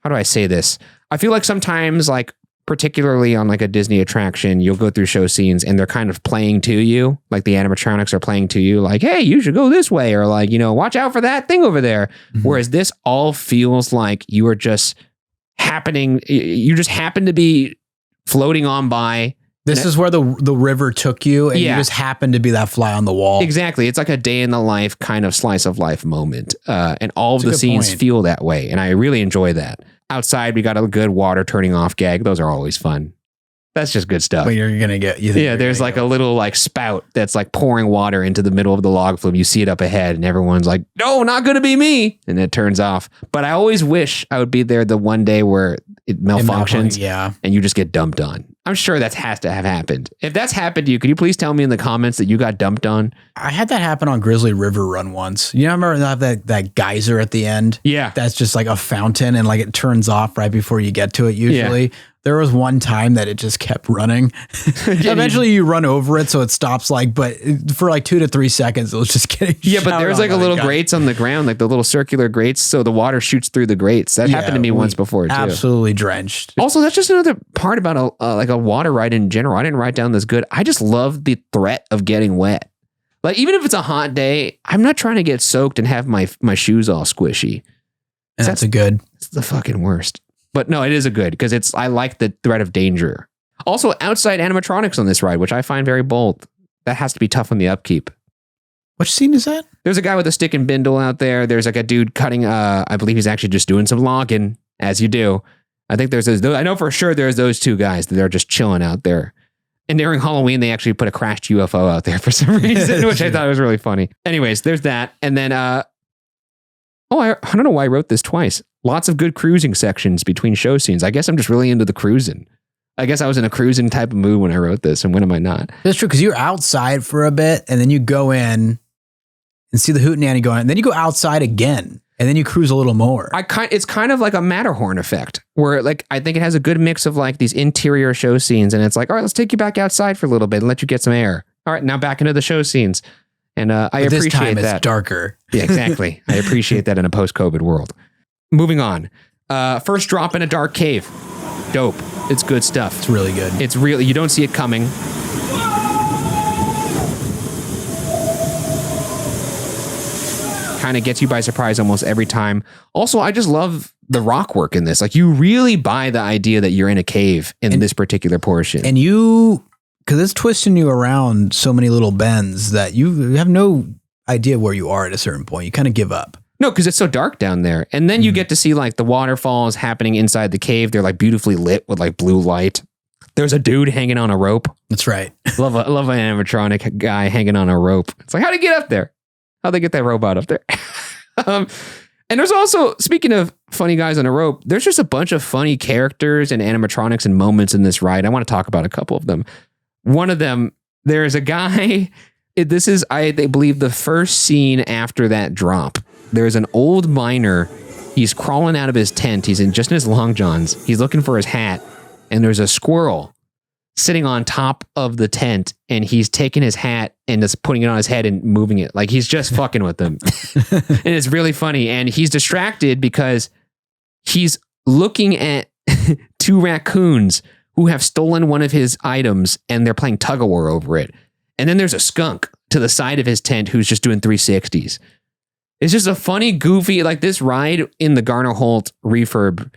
how do I say this? I feel like sometimes like particularly on like a Disney attraction, you'll go through show scenes and they're kind of playing to you, like the animatronics are playing to you, like, hey, you should go this way, or like, watch out for that thing over there. Whereas this all feels like you are just you just happen to be floating on by. This is where the river took you, and you just happen to be that fly on the wall. Exactly. It's like a day in the life kind of slice of life moment. And all of the scenes feel that way. And I really enjoy that. Outside, we got a good water turning off gag. Those are always fun. That's just good stuff. But you're going to get... there's like a little like spout that's like pouring water into the middle of the log flume. You see it up ahead and everyone's like, no, not going to be me. And it turns off. But I always wish I would be there the one day where it malfunctions and you just get dumped on. I'm sure that has to have happened. If that's happened to you, could you please tell me in the comments that you got dumped on? I had that happen on Grizzly River Run once. You know, I remember they have that geyser at the end? Yeah. That's just like a fountain and like it turns off right before you get to it usually. Yeah. There was one time that it just kept running. Eventually you run over it so it stops but for like 2 to 3 seconds it was just getting but there's like a little grates on the ground, like the little circular grates, so the water shoots through the grates. That happened to me once before too. Absolutely drenched. Also, that's just another part about a water ride in general. I didn't write down this good. I just love the threat of getting wet. Like even if it's a hot day, I'm not trying to get soaked and have my shoes all squishy. And that's a good. It's the fucking worst. But no, it is a good because I like the threat of danger. Also, outside animatronics on this ride, which I find very bold. That has to be tough on the upkeep. Which scene is that? There's a guy with a stick and bindle out there. There's like a dude cutting. I believe he's actually just doing some logging, as you do. I think I know for sure there's those two guys that are just chilling out there. And during Halloween, they actually put a crashed UFO out there for some reason, which I thought was really funny. Anyways, there's that. And then, I don't know why I wrote this twice. Lots of good cruising sections between show scenes. I guess I'm just really into the cruising. I guess I was in a cruising type of mood when I wrote this, and when am I not? That's true, because you're outside for a bit, and then you go in and see the Hootenanny going, and then you go outside again, and then you cruise a little more. It's kind of like a Matterhorn effect, where like I think it has a good mix of like these interior show scenes, and it's like, all right, let's take you back outside for a little bit and let you get some air. All right, now back into the show scenes. And I appreciate this time that. It's darker. Yeah, exactly. I appreciate that in a post-COVID world. Moving on. First drop in a dark cave. Dope. It's good stuff. It's really good. It's really, you don't see it coming. Kind of gets you by surprise almost every time. Also, I just love the rock work in this. Like you really buy the idea that you're in a cave in this particular portion. And because it's twisting you around so many little bends that you have no idea where you are at a certain point. You kind of give up. No, because it's so dark down there. And then you get to see like the waterfalls happening inside the cave. They're like beautifully lit with like blue light. There's a dude hanging on a rope. That's right. love an animatronic guy hanging on a rope. It's like, how'd he get up there? How'd they get that robot up there? And there's also, speaking of funny guys on a rope, there's just a bunch of funny characters and animatronics and moments in this ride. I want to talk about a couple of them. One of them, there's a guy, this is, I believe, the first scene after that drop. There's an old miner. He's crawling out of his tent. He's just in his long johns. He's looking for his hat. And there's a squirrel sitting on top of the tent. And he's taking his hat and just putting it on his head and moving it. Like he's just fucking with them. And it's really funny. And he's distracted because he's looking at two raccoons who have stolen one of his items and they're playing tug of war over it. And then there's a skunk to the side of his tent who's just doing 360s. It's just a funny, goofy, like this ride in the Garner Holt refurb.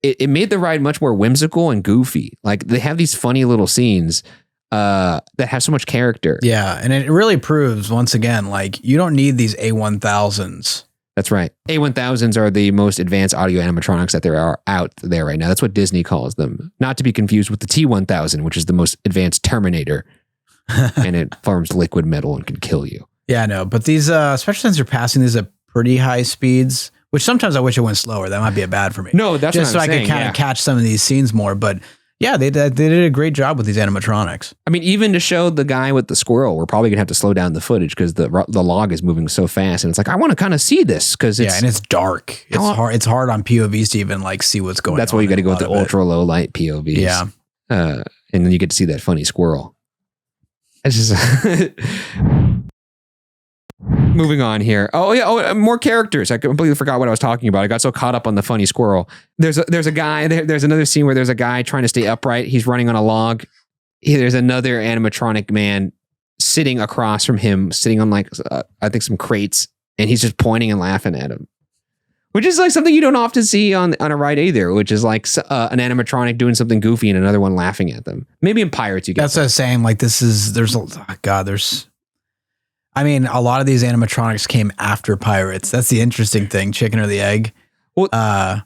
It made the ride much more whimsical and goofy. Like they have these funny little scenes that have so much character. Yeah. And it really proves once again, like you don't need these A1000s. That's right. A1000s are the most advanced audio animatronics that there are out there right now. That's what Disney calls them. Not to be confused with the T1000, which is the most advanced Terminator. And it forms liquid metal and can kill you. Yeah, I know. But these, especially since you're passing these at pretty high speeds, which sometimes I wish it went slower. That might be bad for me. No, that's just what I'm so saying, I could kind of catch some of these scenes more. But yeah, they did a great job with these animatronics. I mean, even to show the guy with the squirrel, we're probably gonna have to slow down the footage because the log is moving so fast, and it's like I want to kind of see this because it's and it's dark. It's hard. It's hard on POVs to even like see what's going on. That's why you got to go with the ultra low light POVs. Yeah, and then you get to see that funny squirrel. It's just Moving on here. Oh yeah. Oh, more characters. I completely forgot what I was talking about. I got so caught up on the funny squirrel. There's a guy. There's another scene where there's a guy trying to stay upright. He's running on a log. There's another animatronic man sitting across from him, sitting on like I think some crates, and he's just pointing and laughing at him, which is like something you don't often see on a ride either. Which is like an animatronic doing something goofy and another one laughing at them. Maybe in Pirates you get. That's what I was saying. Like I mean, a lot of these animatronics came after Pirates. That's the interesting thing. Chicken or the egg. Well,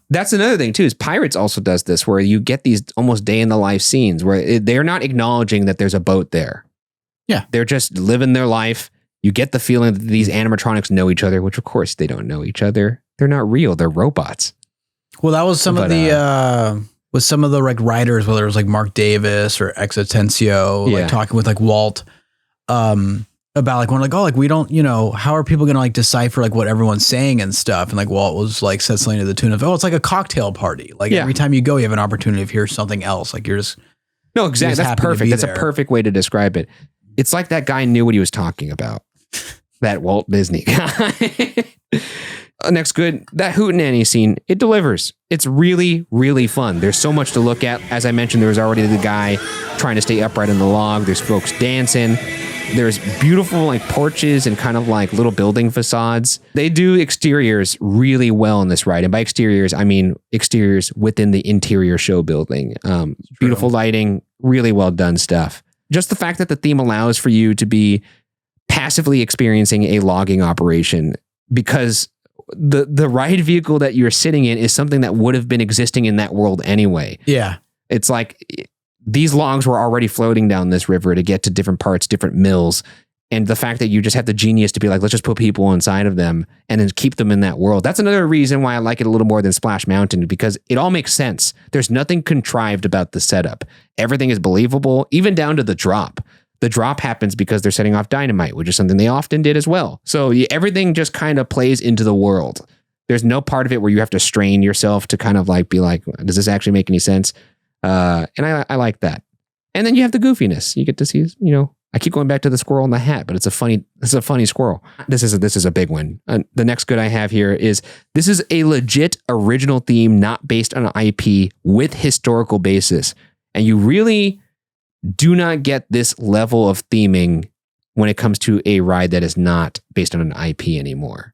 that's another thing too, is Pirates also does this where you get these almost day in the life scenes where they're not acknowledging that there's a boat there. Yeah. They're just living their life. You get the feeling that these animatronics know each other, which of course they don't know each other. They're not real. They're robots. Well, that was some of the like writers, whether it was like Mark Davis or Exotencio, like talking with like Walt, about like one like, oh, like we don't, how are people gonna like decipher like what everyone's saying and stuff? And like Walt was like said something to the tune of, oh, it's like a cocktail party. Like every time you go, you have an opportunity to hear something else. Like you're just no, exactly. That's perfect. That's a perfect way to describe it. It's like that guy knew what he was talking about. That Walt Disney guy. Next good, that Hootenanny scene, it delivers. It's really, really fun. There's so much to look at. As I mentioned, there was already the guy trying to stay upright in the log. There's folks dancing. There's beautiful like porches and kind of like little building facades. They do exteriors really well in this ride. And by exteriors, I mean exteriors within the interior show building. Beautiful lighting, really well done stuff. Just the fact that the theme allows for you to be passively experiencing a logging operation because the ride vehicle that you're sitting in is something that would have been existing in that world anyway. Yeah. It's like these logs were already floating down this river to get to different parts, different mills. And the fact that you just have the genius to be like, let's just put people inside of them and then keep them in that world. That's another reason why I like it a little more than Splash Mountain, because it all makes sense. There's nothing contrived about the setup. Everything is believable, even down to the drop. The drop happens because they're setting off dynamite, which is something they often did as well. So everything just kind of plays into the world. There's no part of it where you have to strain yourself to kind of like be like, does this actually make any sense? And I like that. And then you have the goofiness. You get to see, I keep going back to the squirrel in the hat, but it's a funny squirrel. This is a big one. The next good I have here is this is a legit original theme, not based on an IP with historical basis. And you really do not get this level of theming when it comes to a ride that is not based on an IP anymore.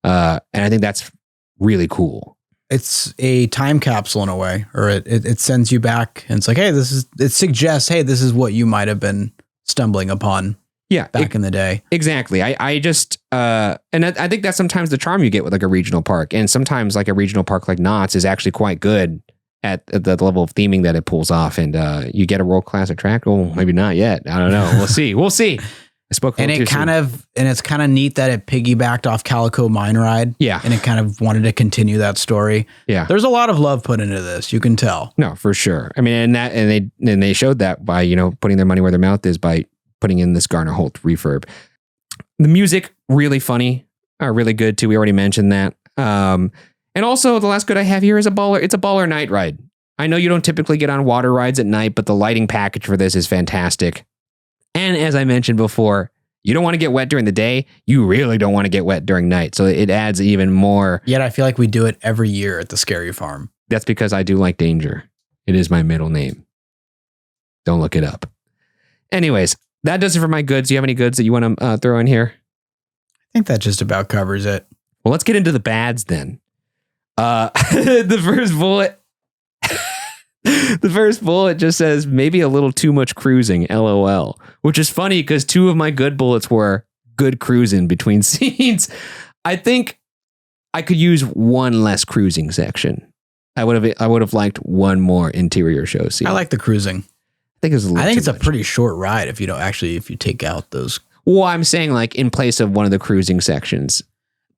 And I think that's really cool. It's a time capsule in a way, or it sends you back and it's like, hey, it suggests, hey, this is what you might have been stumbling upon back in the day. Exactly. I just, and I think that's sometimes the charm you get with like a regional park. And sometimes like a regional park like Knott's is actually quite good at the level of theming that it pulls off. And you get a world-class attraction. Well, maybe not yet. I don't know. We'll see. We'll see. I spoke and it's kind of neat that it piggybacked off Calico Mine Ride. Yeah. And it kind of wanted to continue that story. Yeah. There's a lot of love put into this. You can tell. No, for sure. I mean, and they showed that by, putting their money where their mouth is by putting in this Garner Holt refurb. The music, really funny, really good too. We already mentioned that. And also the last good I have here is it's a baller night ride. I know you don't typically get on water rides at night, but the lighting package for this is fantastic. And as I mentioned before, you don't want to get wet during the day. You really don't want to get wet during night. So it adds even more. Yet I feel like we do it every year at the Scary Farm. That's because I do like danger. It is my middle name. Don't look it up. Anyways, that does it for my goods. Do you have any goods that you want to throw in here? I think that just about covers it. Well, let's get into the bads then. The first bullet. The first bullet just says maybe a little too much cruising, LOL, which is funny because two of my good bullets were good cruising between scenes. I think I could use one less cruising section. I would have liked one more interior show scene. I like the cruising. I think it's a pretty short ride if you take out those. Well, I'm saying like in place of one of the cruising sections.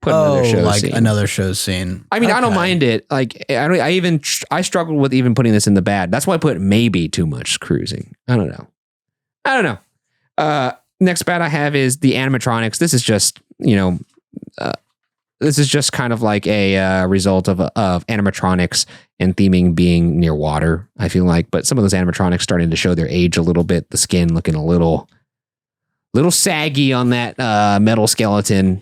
Put another show scene. I mean, okay. I don't mind it. Like, I struggled with even putting this in the bad. That's why I put maybe too much cruising. I don't know. Next bad I have is the animatronics. This is just, this is just kind of like a result of animatronics and theming being near water, I feel like. But some of those animatronics starting to show their age a little bit. The skin looking a little saggy on that metal skeleton.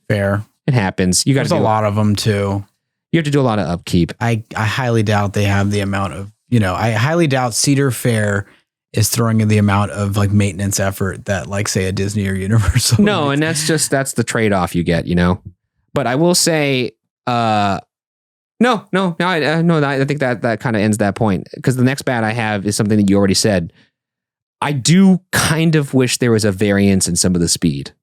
Fair. It happens. You got There's to do a lot of them too. You have to do a lot of upkeep. I highly doubt they have the amount of, I highly doubt Cedar Fair is throwing in the amount of like maintenance effort that like say a Disney or Universal. No, and that's the trade-off you get, But I will say, I think that kind of ends that point, because the next bad I have is something that you already said. I do kind of wish there was a variance in some of the speed.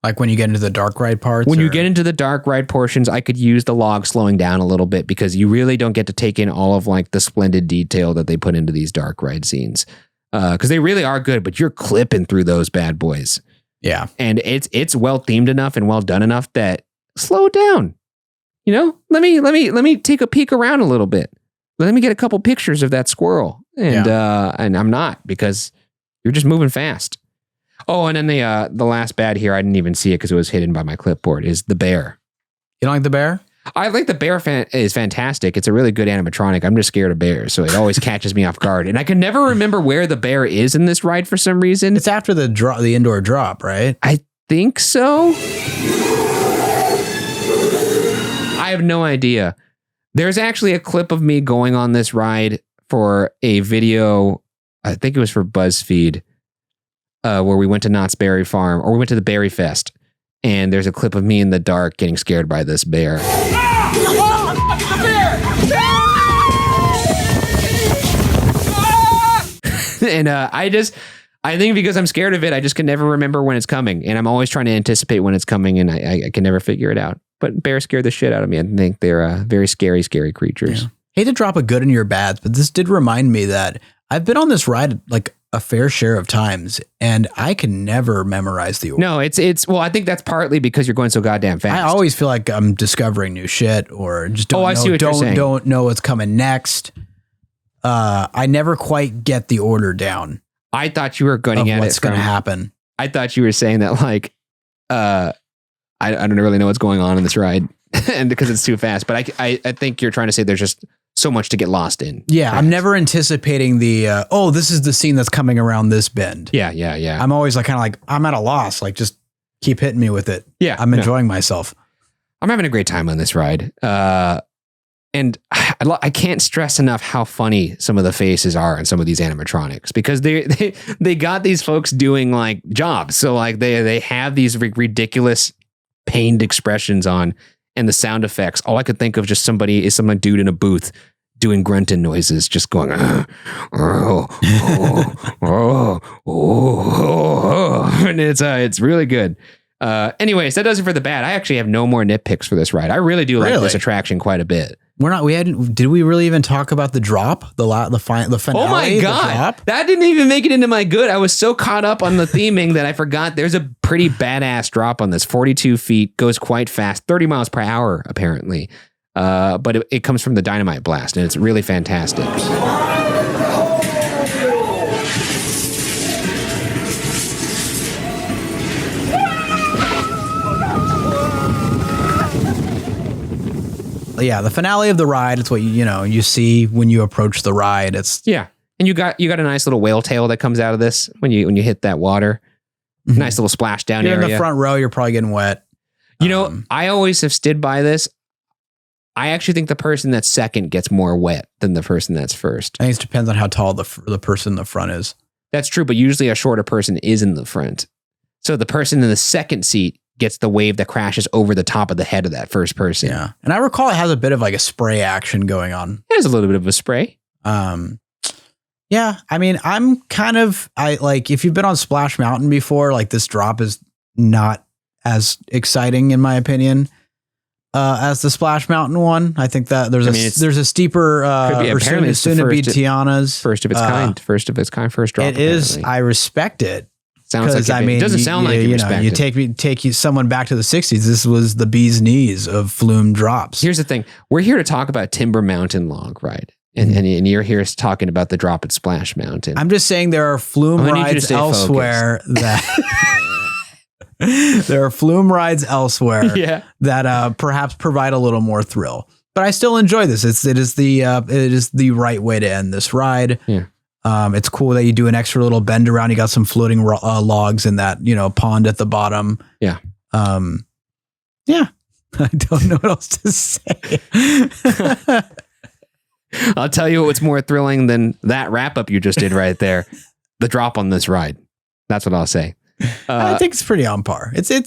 Like when you get into the dark ride parts? When you get into the dark ride portions, I could use the log slowing down a little bit, because you really don't get to take in all of like the splendid detail that they put into these dark ride scenes. Because they really are good, but you're clipping through those bad boys. Yeah. And it's well themed enough and well done enough that slow it down. Let me take a peek around a little bit. Let me get a couple pictures of that squirrel. And I'm not, because you're just moving fast. Oh, and then the last bad here, I didn't even see it because it was hidden by my clipboard, is the bear. You don't like the bear? I think the bear is fantastic. It's a really good animatronic. I'm just scared of bears, so it always catches me off guard. And I can never remember where the bear is in this ride for some reason. It's after the indoor drop, right? I think so. I have no idea. There's actually a clip of me going on this ride for a video. I think it was for BuzzFeed, where we went to Knott's Berry Farm, or we went to the Berry Fest. And there's a clip of me in the dark getting scared by this bear. And I think because I'm scared of it, I just can never remember when it's coming. And I'm always trying to anticipate when it's coming, and I can never figure it out. But bears scare the shit out of me. I think they're very scary, scary creatures. Yeah. Hate to drop a good in your bads, but this did remind me that I've been on this ride like a fair share of times, and I can never memorize the order. No, well, I think that's partly because you're going so goddamn fast. I always feel like I'm discovering new shit, or just don't know what's coming next. I never quite get the order down. I thought you were going at what's going to happen. I thought you were saying that like, I don't really know what's going on in this ride, and because it's too fast. But I think you're trying to say there's just so much to get lost in. Yeah, I'm never anticipating the this is the scene that's coming around this bend. Yeah. I'm always like I'm at a loss. Like, just keep hitting me with it. Yeah, I'm enjoying myself. I'm having a great time on this ride. And I can't stress enough how funny some of the faces are in some of these animatronics, because they got these folks doing like jobs. So like they have these ridiculous pained expressions on, and the sound effects. All I could think of just some dude in a booth doing grunting noises, just going, and it's really good. Anyways, that does it for the bad. I actually have no more nitpicks for this ride. I really do like this attraction quite a bit. Did we really even talk about the drop? The finale? Oh my God. That didn't even make it into my good. I was so caught up on the theming that I forgot there's a pretty badass drop on this. 42 feet, goes quite fast, 30 miles per hour, apparently. But it comes from the Dynamite Blast, and it's really fantastic. Yeah, the finale of the ride. It's what you see when you approach the ride. And you got a nice little whale tail that comes out of this when you hit that water. Mm-hmm. Nice little splashdown area. You're in the front row. You're probably getting wet. I always have stood by this. I actually think the person that's second gets more wet than the person that's first. I think it depends on how tall the person in the front is. That's true, but usually a shorter person is in the front. So the person in the second seat gets the wave that crashes over the top of the head of that first person. Yeah. And I recall it has a bit of like a spray action going on. There's a little bit of a spray. Yeah. I mean, if you've been on Splash Mountain before, like this drop is not as exciting in my opinion, as the Splash Mountain one. I think that there's a steeper, or soon to be Tiana's. First of its kind, first drop. It is. I respect it. Sounds like it doesn't sound like you take someone back to the 60s. This was the bee's knees of flume drops. Here's the thing. We're here to talk about Timber Mountain Log Ride. And you're here talking about the drop at Splash Mountain. I'm just saying there are flume rides elsewhere there are flume rides elsewhere that perhaps provide a little more thrill. But I still enjoy this. It is the right way to end this ride. Yeah. It's cool that you do an extra little bend around. You got some floating logs in that, pond at the bottom. Yeah. Yeah. I don't know what else to say. I'll tell you what's more thrilling than that wrap up you just did right there. The drop on this ride. That's what I'll say. I think it's pretty on par. It's a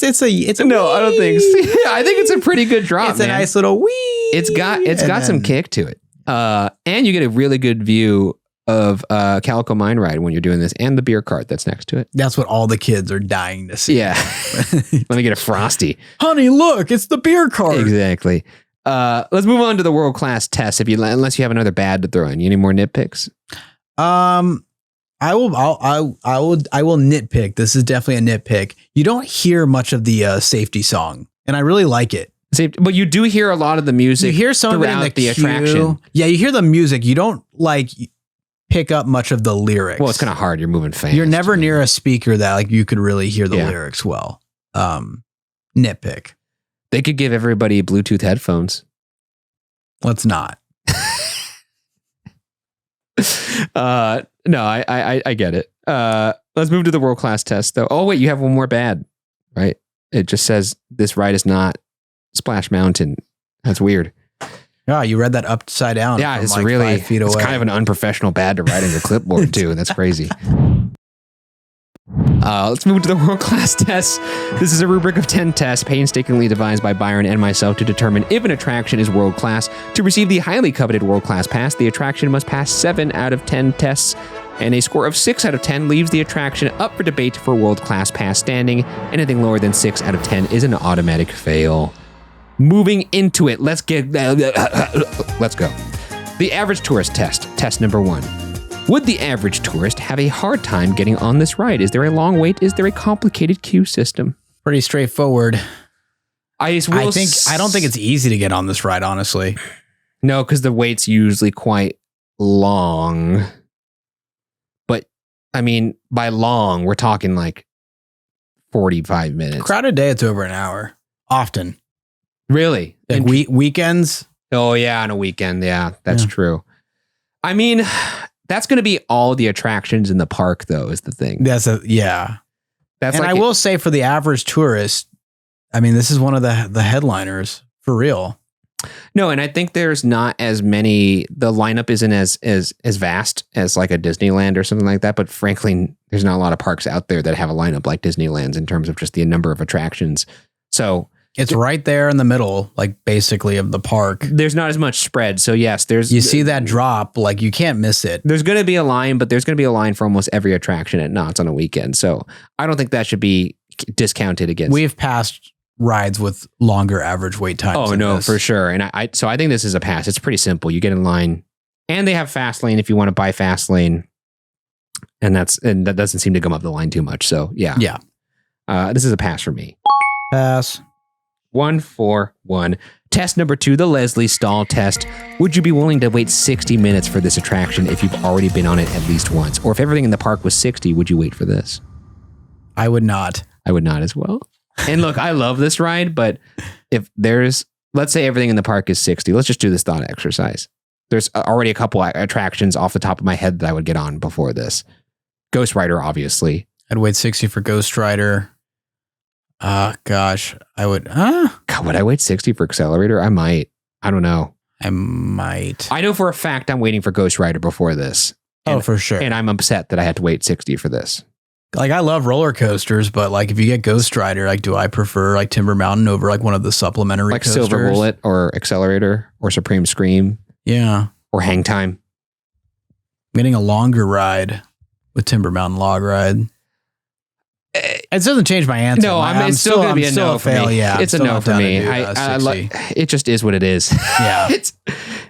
no, I don't think so. I think it's a pretty good drop. It's a nice little wee. It's got some kick to it. And you get a really good view of Calico Mine Ride when you're doing this, and the beer cart that's next to it. That's what all the kids are dying to see. Yeah. Let me get a Frosty. Honey, look, it's the beer cart. Exactly. Let's move on to the world-class test. Unless you have another bad to throw in. You need more nitpicks? I will nitpick. This is definitely a nitpick. You don't hear much of the safety song, and I really like it. But you do hear a lot of the music. You hear some of it in the queue. attraction. Yeah, you hear the music. You don't pick up much of the lyrics. Well, it's kind of hard. You're moving fast. You're never near a speaker that you could really hear the lyrics well. Nitpick. They could give everybody Bluetooth headphones. Let's not. No, I get it. Let's move to the world-class test, though. Oh, wait, you have one more bad, right? It just says this ride is not Splash Mountain. That's weird. Yeah, you read that upside down. Yeah, it's 5 feet away. It's kind of an unprofessional bad to write on your clipboard, too. That's crazy. Let's move to the world-class test. This is a rubric of 10 tests painstakingly devised by Byron and myself to determine if an attraction is world-class. To receive the highly coveted world-class pass, the attraction must pass 7 out of 10 tests, and a score of 6 out of 10 leaves the attraction up for debate for world-class pass standing. Anything lower than 6 out of 10 is an automatic fail. Moving into it, let's go. The average tourist test number 1. Would the average tourist have a hard time getting on this ride? Is there a long wait? Is there a complicated queue system? Pretty straightforward. I don't think it's easy to get on this ride, honestly. No, because the wait's usually quite long. But I mean, by long, we're talking like 45 minutes. Crowded day, it's over an hour. Often. Really? Like weekends? Oh, yeah, on a weekend. Yeah, that's true. I mean, that's going to be all the attractions in the park, though, is the thing. That's and I will say for the average tourist, I mean, this is one of the headliners for real. No, and I think there's not as many. The lineup isn't as vast as like a Disneyland or something like that. But frankly, there's not a lot of parks out there that have a lineup like Disneyland's in terms of just the number of attractions. So it's right there in the middle, like basically of the park. There's not as much spread. So yes, you see that drop, like you can't miss it. There's going to be a line, but there's going to be a line for almost every attraction at Knott's on a weekend. So I don't think that should be discounted against. We've passed rides with longer average wait times. Oh no, for sure. And I think this is a pass. It's pretty simple. You get in line, and they have fast lane if you want to buy fast lane, and that doesn't seem to come up the line too much. So yeah. This is a pass for me. Pass. 1-4-1. Test number 2, the Leslie Stahl test. Would you be willing to wait 60 minutes for this attraction if you've already been on it at least once? Or if everything in the park was 60, would you wait for this? I would not. I would not as well. And look, I love this ride, but if let's say everything in the park is 60, let's just do this thought exercise. There's already a couple attractions off the top of my head that I would get on before this. Ghost Rider, obviously. I'd wait 60 for Ghost Rider. Gosh, I would. God, would I wait 60 for Accelerator? I might. I don't know. I might. I know for a fact I'm waiting for Ghost Rider before this. For sure. And I'm upset that I had to wait 60 for this. Like, I love roller coasters, but like if you get Ghost Rider, like, do I prefer like Timber Mountain over like one of the supplementary like coasters? Silver Bullet or Accelerator or Supreme Scream? Yeah. Or Hang Time? I'm getting a longer ride with Timber Mountain Log Ride. It doesn't change my answer. No, it's still going to be a no for me. Yeah, it's a no for me. It just is what it is. Yeah.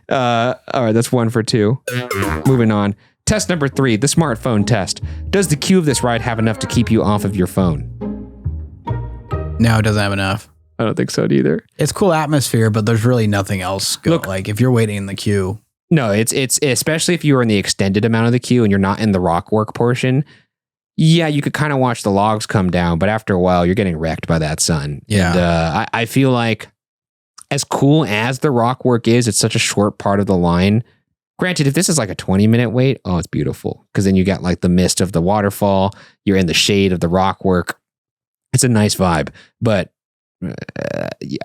All right, that's 1 for 2. Moving on. Test number 3, the smartphone test. Does the queue of this ride have enough to keep you off of your phone? No, it doesn't have enough. I don't think so either. It's cool atmosphere, but there's really nothing else. Like if you're waiting in the queue. No, it's especially if you are in the extended amount of the queue and you're not in the rock work portion. Yeah, you could kind of watch the logs come down, but after a while, you're getting wrecked by that sun. Yeah. And I feel like as cool as the rock work is, it's such a short part of the line. Granted, if this is like a 20-minute wait, it's beautiful. Because then you got like the mist of the waterfall. You're in the shade of the rock work. It's a nice vibe. But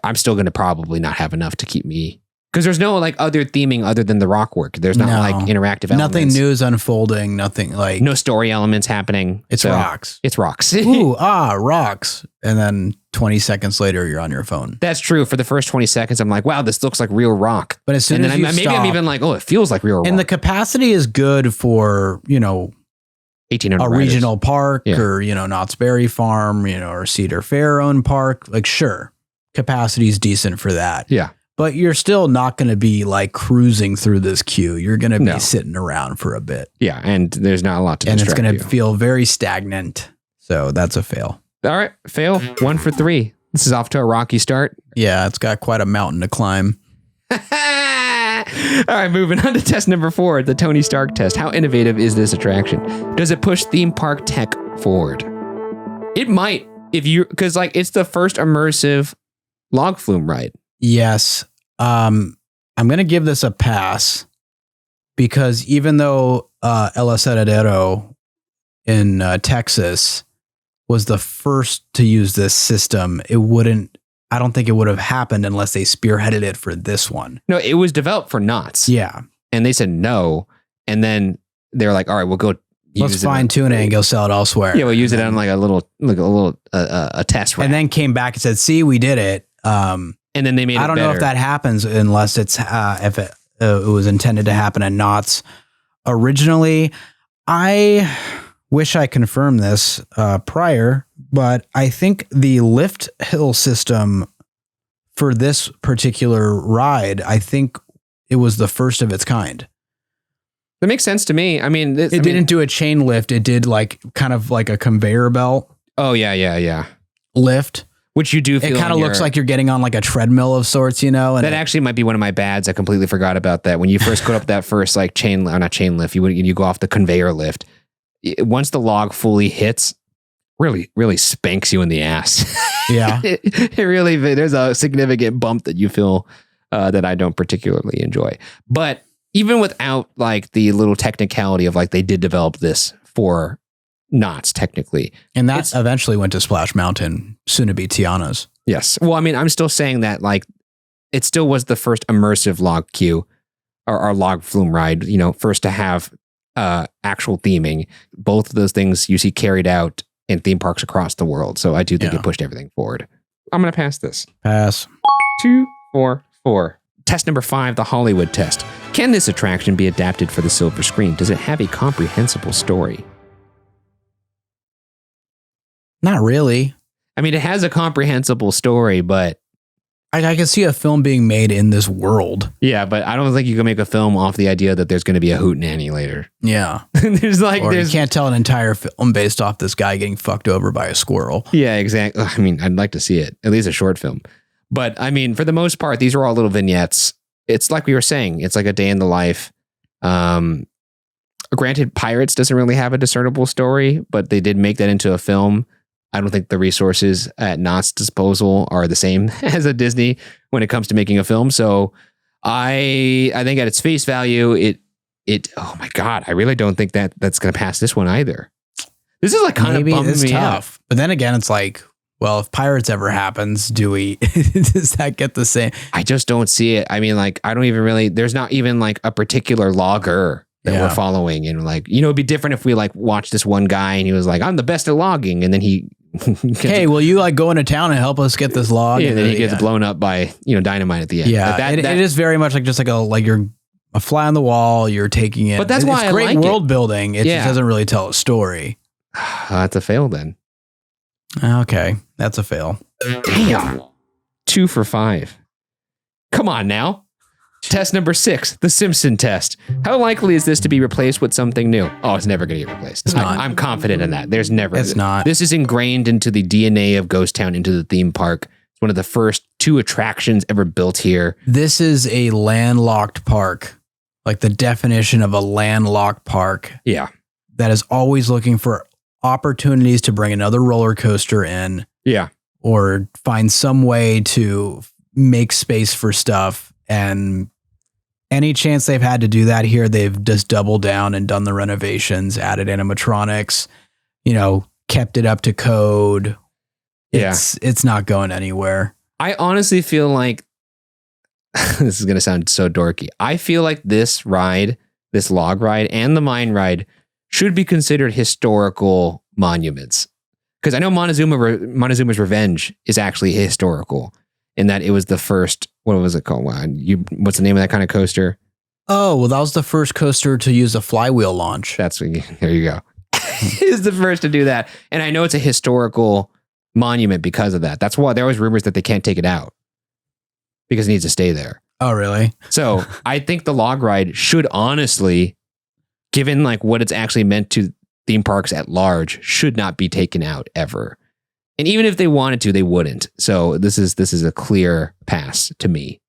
I'm still going to probably not have enough to keep me. Because there's no like other theming other than the rock work. There's not like interactive elements. Nothing new is unfolding. Nothing like no story elements happening. It's rocks. It's rocks. Ooh, rocks. And then 20 seconds later, you're on your phone. That's true. For the first 20 seconds, I'm like, wow, this looks like real rock. But as soon as you stop, I'm even like, oh, it feels like real rock. And the capacity is good for, 1,800 a regional park or, Knott's Berry Farm, or Cedar Fair owned park. Like, sure, capacity is decent for that. Yeah. But you're still not going to be like cruising through this queue. You're going to be sitting around for a bit. Yeah, and there's not a lot to distract and it's going to feel very stagnant. So that's a fail. All right, fail. 1 for 3. This is off to a rocky start. Yeah, it's got quite a mountain to climb. All right, moving on to test number 4, the Tony Stark test. How innovative is this attraction? Does it push theme park tech forward? It might, because like it's the first immersive log flume ride. Yes. I'm going to give this a pass because even though El Aserradero in Texas was the first to use this system, I don't think it would have happened unless they spearheaded it for this one. No, it was developed for Knott's. Yeah. And they said no. And then they're like, all right, we'll go let's fine tune it and go sell it elsewhere. Yeah, we'll use it on like a little test rack. And then came back and said, see, we did it. And then they made it I don't know if that happens unless it's if it was intended to happen at Knott's originally. I wish I confirmed this prior, but I think the lift hill system for this particular ride, I think it was the first of its kind. That makes sense to me. I mean, it didn't do a chain lift. It did like kind of like a conveyor belt. Oh yeah. Lift. Which you do feel. It kind of looks like you're getting on like a treadmill of sorts, And that actually might be one of my bads. I completely forgot about that. When you first go up that first like not chain lift, you go off the conveyor lift. Once the log fully hits, really spanks you in the ass. Yeah. it really, there's a significant bump that you feel that I don't particularly enjoy. But even without like the little technicality of like they did develop this for Knott's technically. And that eventually went to Splash Mountain, soon to be Tiana's. Yes. Well, I mean, I'm still saying that like it still was the first immersive log queue or log flume ride, first to have actual theming. Both of those things you see carried out in theme parks across the world. So I do think it pushed everything forward. I'm going to pass this. Pass. 2, 4, 4. Test number 5, the Hollywood test. Can this attraction be adapted for the silver screen? Does it have a comprehensible story? Not really. I mean, it has a comprehensible story, but I can see a film being made in this world. Yeah, but I don't think you can make a film off the idea that there's going to be a Hootenanny later. Yeah. You can't tell an entire film based off this guy getting fucked over by a squirrel. Yeah, exactly. I mean, I'd like to see it, at least a short film. But I mean, for the most part, these are all little vignettes. It's like we were saying, it's like a day in the life. Granted, Pirates doesn't really have a discernible story, but they did make that into a film. I don't think the resources at Knott's disposal are the same as at Disney when it comes to making a film. So I think at its face value, it oh my God, I really don't think that's going to pass this one either. This is like kind of bumming me tough. But then again, it's like, well, if Pirates ever happens, does that get the same? I just don't see it. I mean, like, I don't even really, there's not even like a particular logger that we're following. And like, it'd be different if we like watched this one guy and he was like, I'm the best at logging. And then he, hey, will you like go into town and help us get this log? Yeah, and then he gets blown up by, dynamite at the end. Yeah. Like it is very much like you're a fly on the wall. You're taking it. But that's why it's great like world building. It just doesn't really tell a story. That's a fail then. Okay. That's a fail. Damn. 2 for 5. Come on now. Test number 6, the Simpson test. How likely is this to be replaced with something new? Oh, it's never going to get replaced. It's not. I'm confident in that. There's never. It's not. This is ingrained into the DNA of Ghost Town, into the theme park. It's one of the first 2 attractions ever built here. This is a landlocked park, like the definition of a landlocked park. Yeah. That is always looking for opportunities to bring another roller coaster in. Yeah. Or find some way to make space for stuff. And any chance they've had to do that here, they've just doubled down and done the renovations, added animatronics, kept it up to code. It's not going anywhere. I honestly feel like this is going to sound so dorky. I feel like this ride, this log ride and the mine ride should be considered historical monuments. Because I know Montezuma's Revenge is actually historical in that it was the first, what was it called? What's the name of that kind of coaster? Oh, well, that was the first coaster to use a flywheel launch. There you go. Is the first to do that. And I know it's a historical monument because of that. That's why there was rumors that they can't take it out because it needs to stay there. Oh, really? So I think the log ride should honestly, given like what it's actually meant to theme parks at large, should not be taken out ever. And even if they wanted to, they wouldn't. So this is a clear pass to me.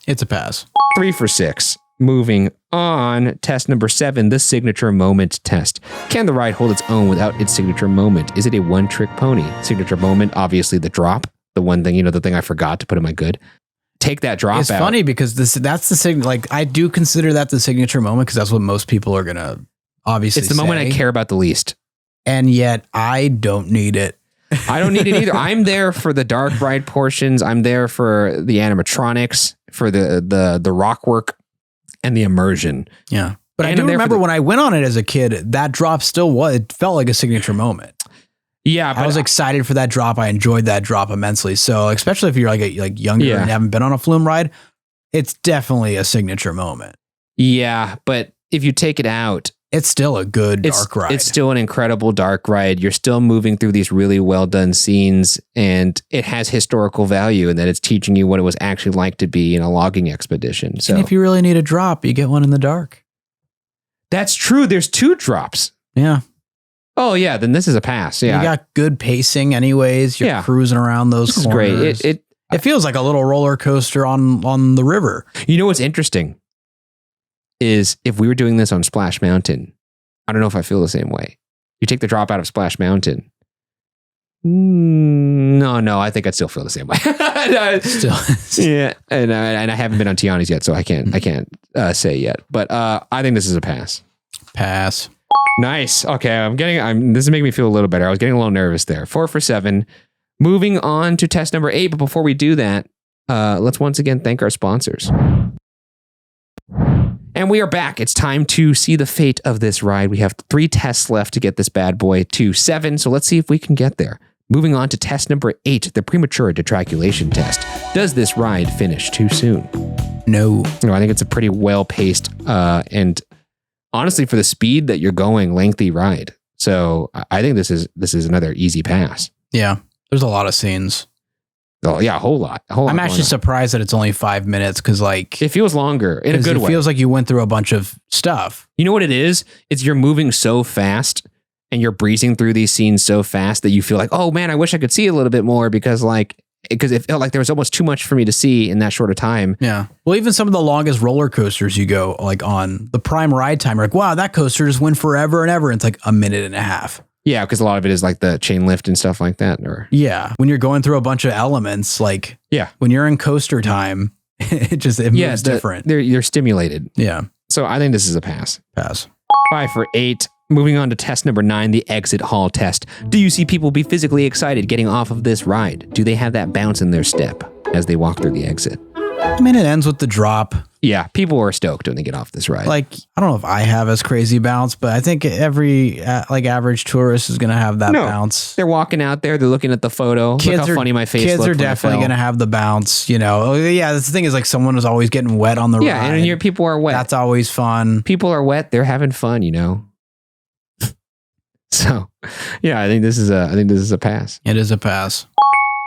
It's a pass. 3 for 6. Moving on, test number 7, the signature moment test. Can the ride hold its own without its signature moment? Is it a one-trick pony? Signature moment, obviously the drop, the one thing, the thing I forgot to put in my good. Take that drop It's out. funny because that's the signature. Like, I do consider that the signature moment because that's what most people are going to obviously It's the moment I care about the least. And yet I don't need it. I don't need it either. I'm there for the dark ride portions. I'm there for the animatronics, for the rock work and the immersion. Yeah. But And I do I'm there for remember the- when I went on it as a kid, that drop it felt like a signature moment. Yeah, but I was excited for that drop. I enjoyed that drop immensely. So especially if you're like younger Yeah. and haven't been on a flume ride, it's definitely a signature moment. yeah, but if you take it out, It's still a good dark ride. It's still an incredible dark ride. You're still moving through these really well done scenes, and it has historical value in that it's teaching you what it was actually like to be in a logging expedition. So And if you really need a drop, you get one in the dark. that's true. There's 2 drops. Yeah. Oh yeah, then this is a pass. Yeah, You got good pacing anyways. You're Yeah. cruising around those this is corners. great. It feels like a little roller coaster on the river. You know what's interesting is if we were doing this on Splash Mountain, I don't know if I feel the same way. You take the drop out of Splash Mountain. No, I think I'd still feel the same way. Still. Yeah, and I haven't been on Tiani's yet, so I can't say yet. But I think this is a pass. Pass. Nice. Okay, this is making me feel a little better. I was getting a little nervous there. 4 for 7. Moving on to test number 8, but before we do that, let's once again thank our sponsors. And we are back. It's time to see the fate of this ride. We have 3 tests left to get this bad boy to 7, so let's see if we can get there. Moving on to test number 8, the premature detraculation test. Does this ride finish too soon? No. I think it's a pretty well-paced and honestly, for the speed that you're going, lengthy ride. So I think this is another easy pass. Yeah. There's a lot of scenes. Oh yeah, a whole lot. I'm actually surprised that it's only 5 minutes because like it feels longer in a good way. It feels like you went through a bunch of stuff. You know what it is? It's you're moving so fast and you're breezing through these scenes so fast that you feel like, oh man, I wish I could see a little bit more because it felt like there was almost too much for me to see in that short of time. Yeah. Well, even some of the longest roller coasters you go like on the prime ride time, you're like, wow, that coaster just went forever and ever. And it's like a minute and a half. Yeah, because a lot of it is like the chain lift and stuff like that. Or yeah, when you're going through a bunch of elements, like yeah, when you're in coaster time, it moves different. You're stimulated. Yeah. So I think this is a pass. Pass. 5 for 8. Moving on to test number 9, the exit hall test. Do you see people be physically excited getting off of this ride? Do they have that bounce in their step as they walk through the exit? I mean, it ends with the drop. Yeah, people are stoked when they get off this ride. Like, I don't know if I have as crazy bounce, but I think every average tourist is going to have that bounce. They're walking out there, they're looking at the photo. Look how funny my face looked. Kids are definitely going to have the bounce, you know. Yeah, the thing is like someone was always getting wet on the ride. Yeah, and people are wet. That's always fun. People are wet, they're having fun, you know. So, yeah, I think this is a pass. It is a pass.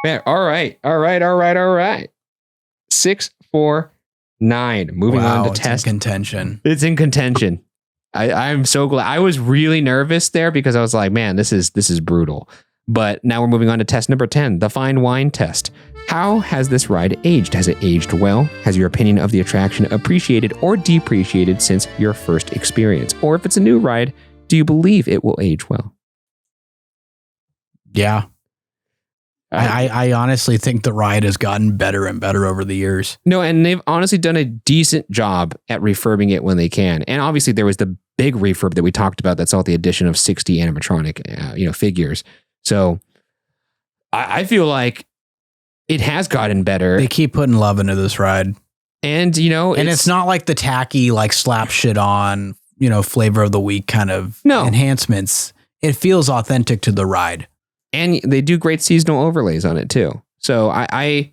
Man, all right. 6 for 9. Moving on to test. In contention. It's in contention. I'm so glad. I was really nervous there because I was like, man, this is brutal. But now we're moving on to test number 10, the fine wine test. How has this ride aged? Has it aged well? Has your opinion of the attraction appreciated or depreciated since your first experience? Or if it's a new ride, do you believe it will age well? Yeah. I honestly think the ride has gotten better and better over the years. No, and they've honestly done a decent job at refurbing it when they can. And obviously there was the big refurb that we talked about. That's all the addition of 60 animatronic, figures. So I feel like it has gotten better. They keep putting love into this ride. And, you know, and it's not like the tacky, like slap shit on, you know, flavor of the week kind of enhancements. It feels authentic to the ride. And they do great seasonal overlays on it too. So I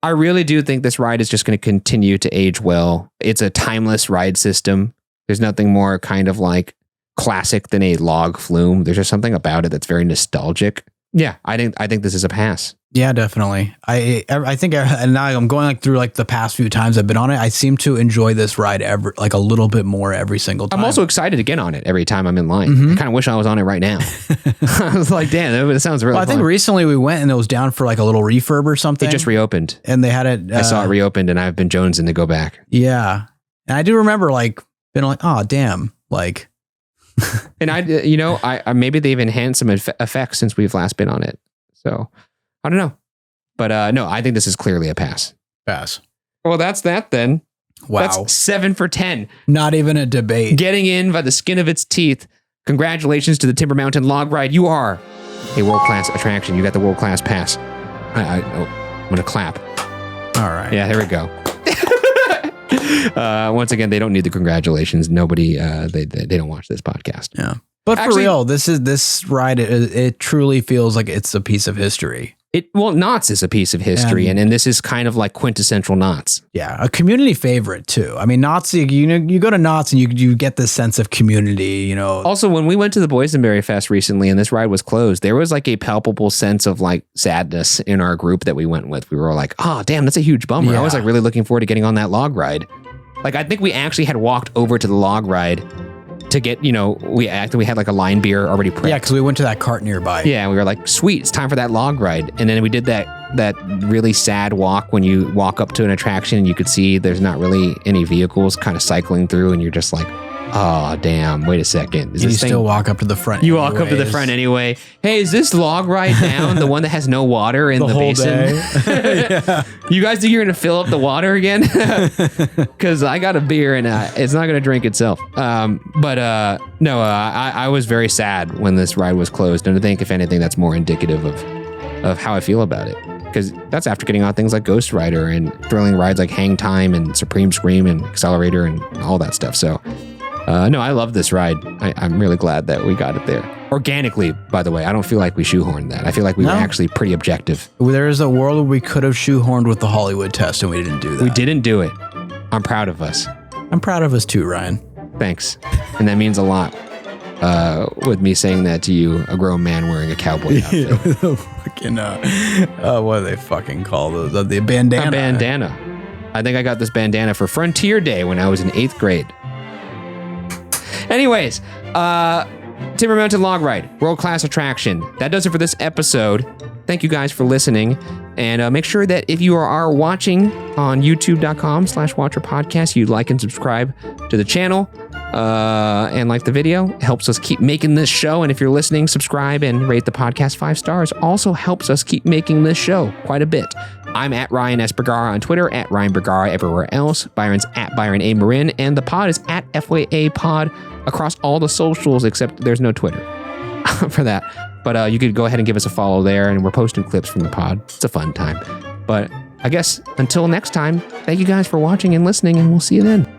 really do think this ride is just going to continue to age well. It's a timeless ride system. There's nothing more kind of like classic than a log flume. There's just something about it that's very nostalgic. Yeah, I think this is a pass. Yeah, definitely. I think, and now I'm going like through like the past few times I've been on it. I seem to enjoy this ride like a little bit more every single time. I'm also excited to get on it every time I'm in line. I kind of wish I was on it right now. I was like, damn, it sounds really fun. I think recently we went and it was down for like a little refurb or something. It just reopened. And they had it. I saw it reopened and I've been jonesing to go back. Yeah. And I do remember like being like, oh, damn. Like. And I maybe they've enhanced some effects since we've last been on it. So I don't know. But no, I think this is clearly a pass. Pass. Well, that's that then. Wow. That's 7 for 10. Not even a debate. Getting in by the skin of its teeth. Congratulations to the Timber Mountain Log Ride. You are a world-class attraction. You got the world-class pass. I'm going to clap. All right. Yeah, there we go. Once again, they don't need the congratulations. Nobody, they don't watch this podcast. Yeah. But actually, for real, this ride, it truly feels like it's a piece of history. Knott's is a piece of history, and this is kind of like quintessential Knott's. Yeah, a community favorite too. I mean, Knott's, you go to Knott's and you get this sense of community, you know. Also, when we went to the Boysenberry Fest recently and this ride was closed, there was like a palpable sense of like sadness in our group that we went with. We were like, oh, damn, that's a huge bummer. Yeah. I was like really looking forward to getting on that log ride. Like, I think we actually had walked over to the log ride to get, we had like a line beer already prepped. Yeah, because we went to that cart nearby. Yeah, we were like, sweet, it's time for that log ride. And then we did that really sad walk when you walk up to an attraction and you could see there's not really any vehicles kind of cycling through and you're just like, oh, damn, wait a second. You still walk up to the front. You walk up to the front anyway. Hey, is this log ride down the one that has no water in the whole basin? Yeah. You guys think you're going to fill up the water again? Because I got a beer and it's not going to drink itself. I was very sad when this ride was closed. And I think, if anything, that's more indicative of how I feel about it. Because that's after getting on things like Ghost Rider and thrilling rides like Hang Time and Supreme Scream and Accelerator and all that stuff. So, no, I love this ride. I'm really glad that we got it there. Organically, by the way, I don't feel like we shoehorned that. I feel like we were actually pretty objective. There is a world where we could have shoehorned with the Hollywood test and we didn't do that. We didn't do it. I'm proud of us. I'm proud of us too, Ryan. Thanks. And that means a lot. With me saying that to you, a grown man wearing a cowboy outfit. Fucking, what do they fucking call those? The bandana. A bandana. I think I got this bandana for Frontier Day when I was in 8th grade. Anyways, Timber Mountain Log Ride, world-class attraction. That does it for this episode. Thank you guys for listening. And make sure that if you are watching on youtube.com/watcherpodcast, you like and subscribe to the channel and like the video. It helps us keep making this show. And if you're listening, subscribe and rate the podcast 5 stars. Also helps us keep making this show quite a bit. I'm at Ryan S. Bergara on Twitter, at Ryan Bergara everywhere else. Byron's at Byron A. Marin, and the pod is at FYA Pod across all the socials, except there's no Twitter for that. But you could go ahead and give us a follow there, and we're posting clips from the pod. It's a fun time. But I guess until next time, thank you guys for watching and listening, and we'll see you then.